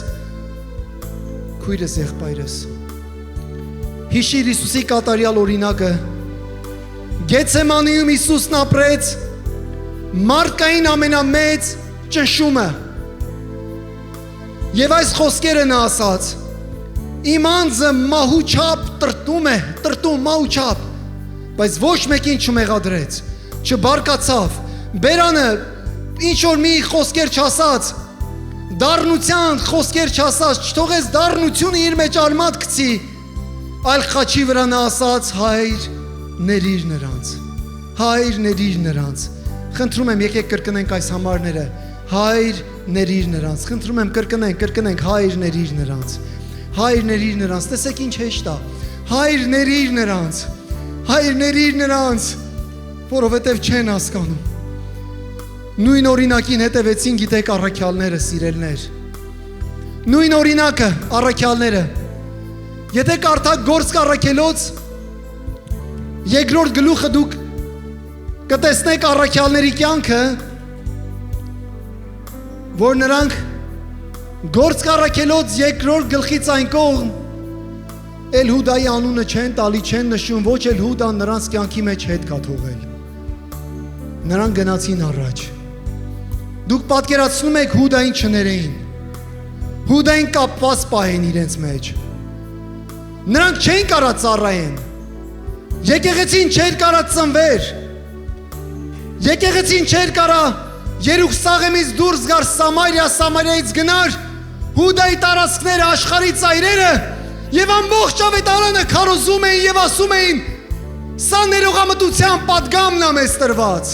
Քույրս, եղբայրս, հիշիր Հիսուսի կատարյալ օրինակը։ Գեթսեմանիում Հիսուսն ապրեց մարդկային ամենամեծ ճնշումը։ Եվ այս խոսքերը նա ասաց. Իմ անձը մահու չափ տրտում մահու չափ, բայց ոչ մեկին չմեղադրեց, չբարկացավ, բերանը ինչ որ մի խոսքեր չասաց, դառնության խոսքեր չասաց, չթողեց դառնությունը իր մեջ արմատ գցի, այլ խաչի վրա նա ասաց. Հայր, ներիր նրանց, Խնդրում եմ, եկեք կրկնենք այս համարները։ Հայր, ներիր նրանց։ Խնդրում եմ, կրկնենք, հայր, ներիր նրանց։ Հայր, ներիր նրանց։ Տեսեք ինչ հեշտ է։ Հայր, ներիր նրանց։ Հայր, ներիր նրանց, որովհետև չեն հասկանում։ Նույն օրինակին հետևեցին, գիտեք, առաքյալները, սիրելներ։ Նույն օրինակը, առաքյալները։ Եթե կարդաք Գործք առաքելոց, երկրորդ գլուխը դուք կտեսնեք առաքյալների կյանքը, որ նրանք Գործք առաքելոց երկրորդ գլխից այն կողմ էլ Հուդայի անունը չեն տալի, չեն նշում, ոչ էլ Հուդան նրանց կյանքի մեջ հետ կա թողել։ Նրանք գնացին առաջ։ Դուք պատկերացնում եք Հուդային չներեին։ Հուդային կապված պահեն իրենց մեջ։ Նրանք չեն կարա ծառայեն։ Եկեղեցին չէր կարա ծնվեր։ Եկեղեցին չէր կարա Երուսաղեմից դուրս գար Սամարիա, Սամարիայից գնար Հուդայի տարածքները, աշխարհի ծայրերը եւ ամբողջ ավետարանը քարոզում էին եւ ասում էին. «Սա ներողամտության պատգամն է մեզ տրված»։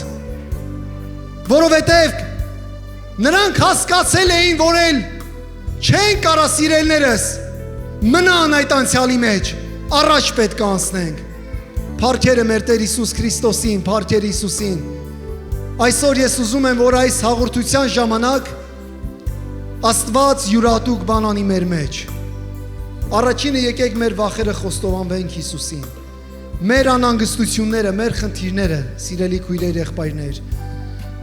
Որովհետեւ նրանք հասկացել էին, որ էլ չեն կարա սիրելներս մնան այդ անցյալի մեջ, առաջ պետք է անցնենք։ Փառքերը մեր Տեր Հիսուս Քրիստոսին, փառքեր Հիսուսին։ Այսօր ես ուզում եմ, որ այս հաղորդության ժամանակ Աստված յուրատուկ բան անի մեր մեջ։ Առաջինը եկեք մեր վախերը խոստովանվենք Հիսուսին։ Մեր անհանգստությունները, մեր խնդիրները, սիրելի քույրեր, եղբայրներ։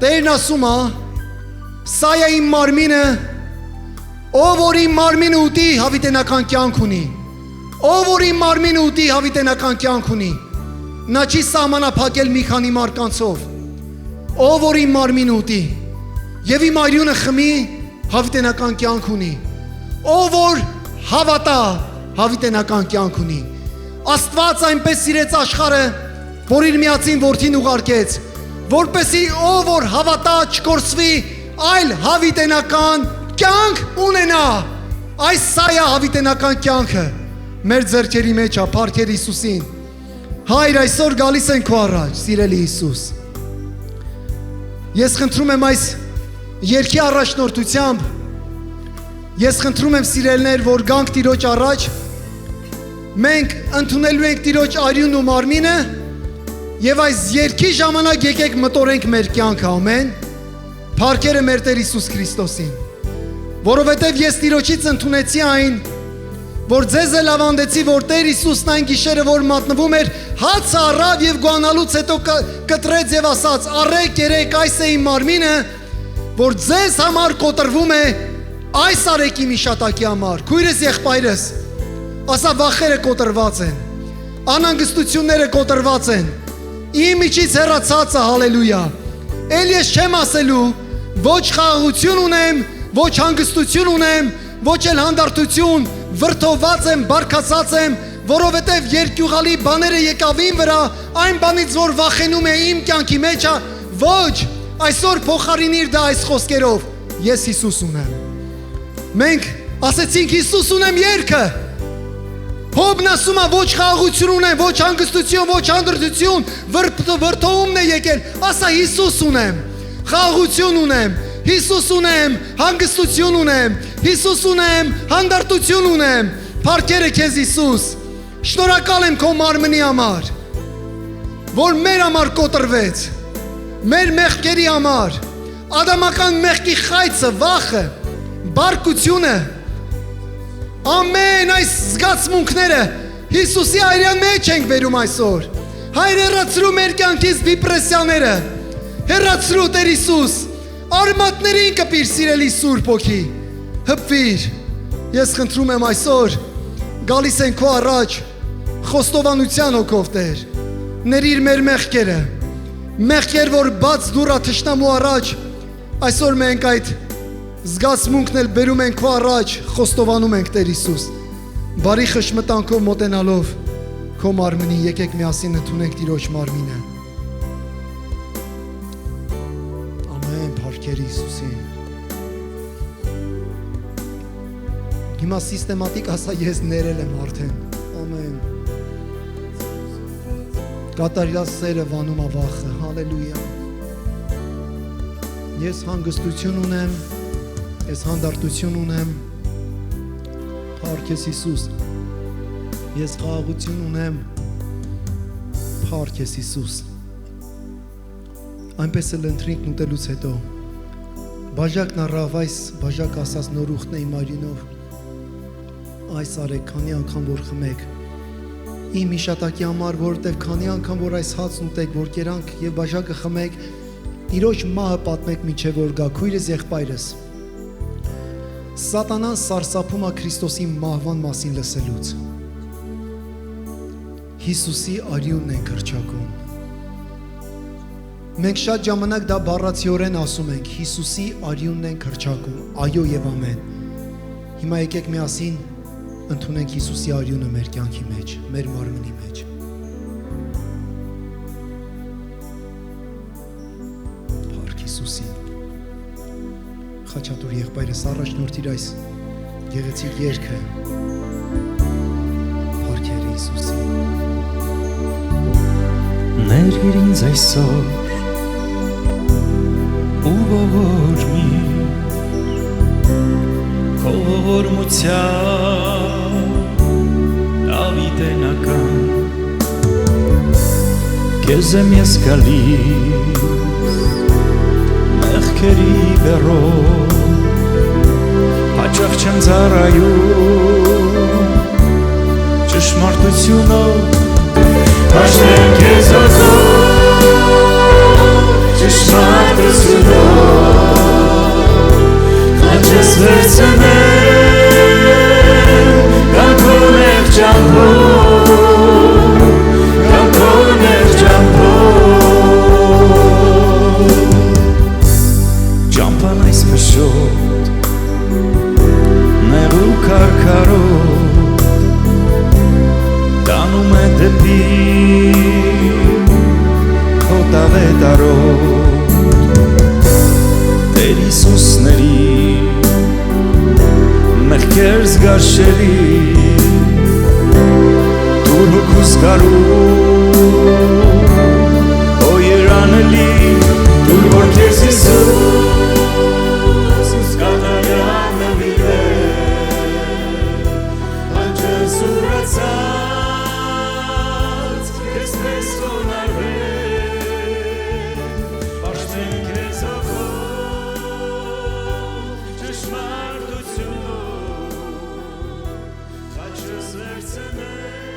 Տերն ասում է. «Սա է իմ մարմինը, ով որ իմ մարմինը ուտի, հավիտենական կյանք ունի։ Ով որ իմ մարմինը ուտի, հավիտենական կյանք ունի»։ Նա չի սահմանափակել մի քանի մարկանցով։ Ով որ իմ մարմինը ուտի եւ իմ արյունը խմի, հավիտենական կյանք ունի։ Ով որ հավատա, հավիտենական կյանք ունի։ Աստված այնպես սիրեց աշխարհը, որ իր միածին որդին ուղարկեց, որպեսզի ով որ հավատա չկորսվի, այլ հավիտենական կյանք ունենա։ Այս սա է հավիտենական կյանքը։ Մեր ձեռքերի մեջ է, փառքեր Հիսուսին։ Հայր, այսօր գալիս են քո առաջ, սիրելի Հիսուս։ Ես խնդրում եմ այս երգի առաջնորդությամբ, ես խնդրում եմ սիրելներ, որ գանք Տիրոջ առաջ, մենք ընդունելու ենք Տիրոջ արյունն ու մարմինը, եւ այս երգի ժամանակ եկեք մտորենք մեր կյանքը, ամեն։ Փառքերը մեր Տեր Հիսուս Քրիստոսին, որովհետև ես Տիրոջից ընդունեցի այն, որ ձեզ էլ ավանդեցի, որ Տեր Հիսուսն այն գիշերը, որ մատնվում էր, հացը առավ եւ գոհանալուց հետո կտրեց եւ ասաց. «Առեք, երեք, այս է իմ մարմինը, որ ձեզ համար կոտրվում է, այս արեք իմ իշատակի համար»։ Քույրս, եղբայրս, ասա, վախերը կոտրված են, անհանգստությունները կոտրված են, իմ միջից հեռացածը, հալելույա։ Էլ ես չեմ ասելու, ոչ խաղաղություն ունեմ, ոչ հանգստություն ունեմ, ոչ էլ հանդարտություն, վրդոված եմ, բարկացած եմ, որովհետև երկյուղալի բաները եկավ իմ վրա, այն բանից, որ վախենում է իմ կյանքի մեջ, ոչ, այսօր փոխարինիր դա այս խոսքերով, ես Հիսուս ունեմ։ Մենք ասեցինք Հիսուս ունեմ երգը։ Հոբն ասում է ոչ խաղաղություն ունեմ, ոչ հանգստություն, ոչ հանդարտություն, վրդովումն է եկել, ասա Հիսուս ունեմ, խաղաղություն ունեմ, Հիսուս ունեմ, հանգստություն ունեմ, Հիսուս ունեմ, հանդարտություն ունեմ։ Փառքերը քեզ Հիսուս։ Շնորհակալ եմ քո մարմնի համար, որ մեր համար կոտրվեց, մեր մեղքերի համար, ադամական մեղքի խայծը, վախը, բարկությունը, ամեն այս զգացմունքները Հիսուսի այրյան մեջ ենք վերում այսօր։ Հայր, հեռացրու մեր կյանքից դիպրեսիաները, հեռացրու Տեր Հիսուս, արմատներին կպիր սիրելի Սուրբ Հոգի, հպվիր։ Ես խնդրում եմ այսօր, գալիս են քո առաջ խոստովանության հոգով Տեր, ներիր մեր մեղքերը, մեղքեր, որ բաց դուռա թշնամու առաջ, այսօր մենք այդ զգացմունքն էլ բերում ենք քո առաջ, խոստովանում ենք Տեր Հիսուս, բարի խշմտանքով մոտենալով քո մարմնին, եկեք միասին ընդունենք Տիրոջ մարմինը։ Ամեն, փառքեր Հիսուսին։ Հիմա սիստեմատիկ ասա, ես ներել եմ արդեն, ամեն։ Կատարյալ սերը վանում է վախը, հալելույա։ Ես հանգստություն ունեմ, ես հանդարտություն ունեմ, փառք ես Հիսուս, ես խաղաղություն ունեմ, փառք ես Հիսուս, այնպես էլ ընթրինքն ուտելուց հետո, բաժակն առավ այս բաժակ ասած նոր ուխտն է իմ արյունով, այս արեք քանի անգամ որ խմեք, իմ հիշատակի համար, որովհետև քանի անգամ որ այս հացն ուտեք, որ կերանք եւ բաժակը խմեք, Տիրոջ մահը պատմեք միջև որ գա քույրս եղբայրս։ Սատանան սարսափում է Քրիստոսի մահվան մասին լսելուց։ Հիսուսի արյունն ենք հռչակում։ Մենք շատ ժամանակ դա բառացիորեն ասում ենք, Հիսուսի արյունն ենք հռչակում, այո եւ ամեն։ Հիմա եկեք միասին ընդունենք Հիսուսի արյունը մեր կյանքի մեջ, մեր մարմնի մեջ։ Փառք Հիսուսին։ Խաչատուր եղբայրս առաջնորդիր այս գեղեցիկ երգը։ Փառքեր Հիսուսին։ Ներիր ինձ այսօր ու ողորմի քո ողորմության Դավիթենական քեզ եմ ես գալիս մեղքերի բեռով հաճախ չեմ ծառայում ճշմարտությունով Հաշտեմ քեզ ոգով ճշմարտությունով Խաչես վերցնեմ կամ քո մեր ճամփով կամ քո մեր ճամփով Ճամփան այս փշոտ նեղ ու քարքարով Տանում է դեպի քո տավետարով Տեր Հիսուսների մեղքեր զգարշելի Դուր հոգուս կարում Օ երանելի Դուր որ քեզ Հիսուս Ուսկատարյան նվիրել Անջես ուրացած Քեզ պես խոնարվել Պաշտեն քեզ ոգով Ճշմարտությունով Խաչս վերցնել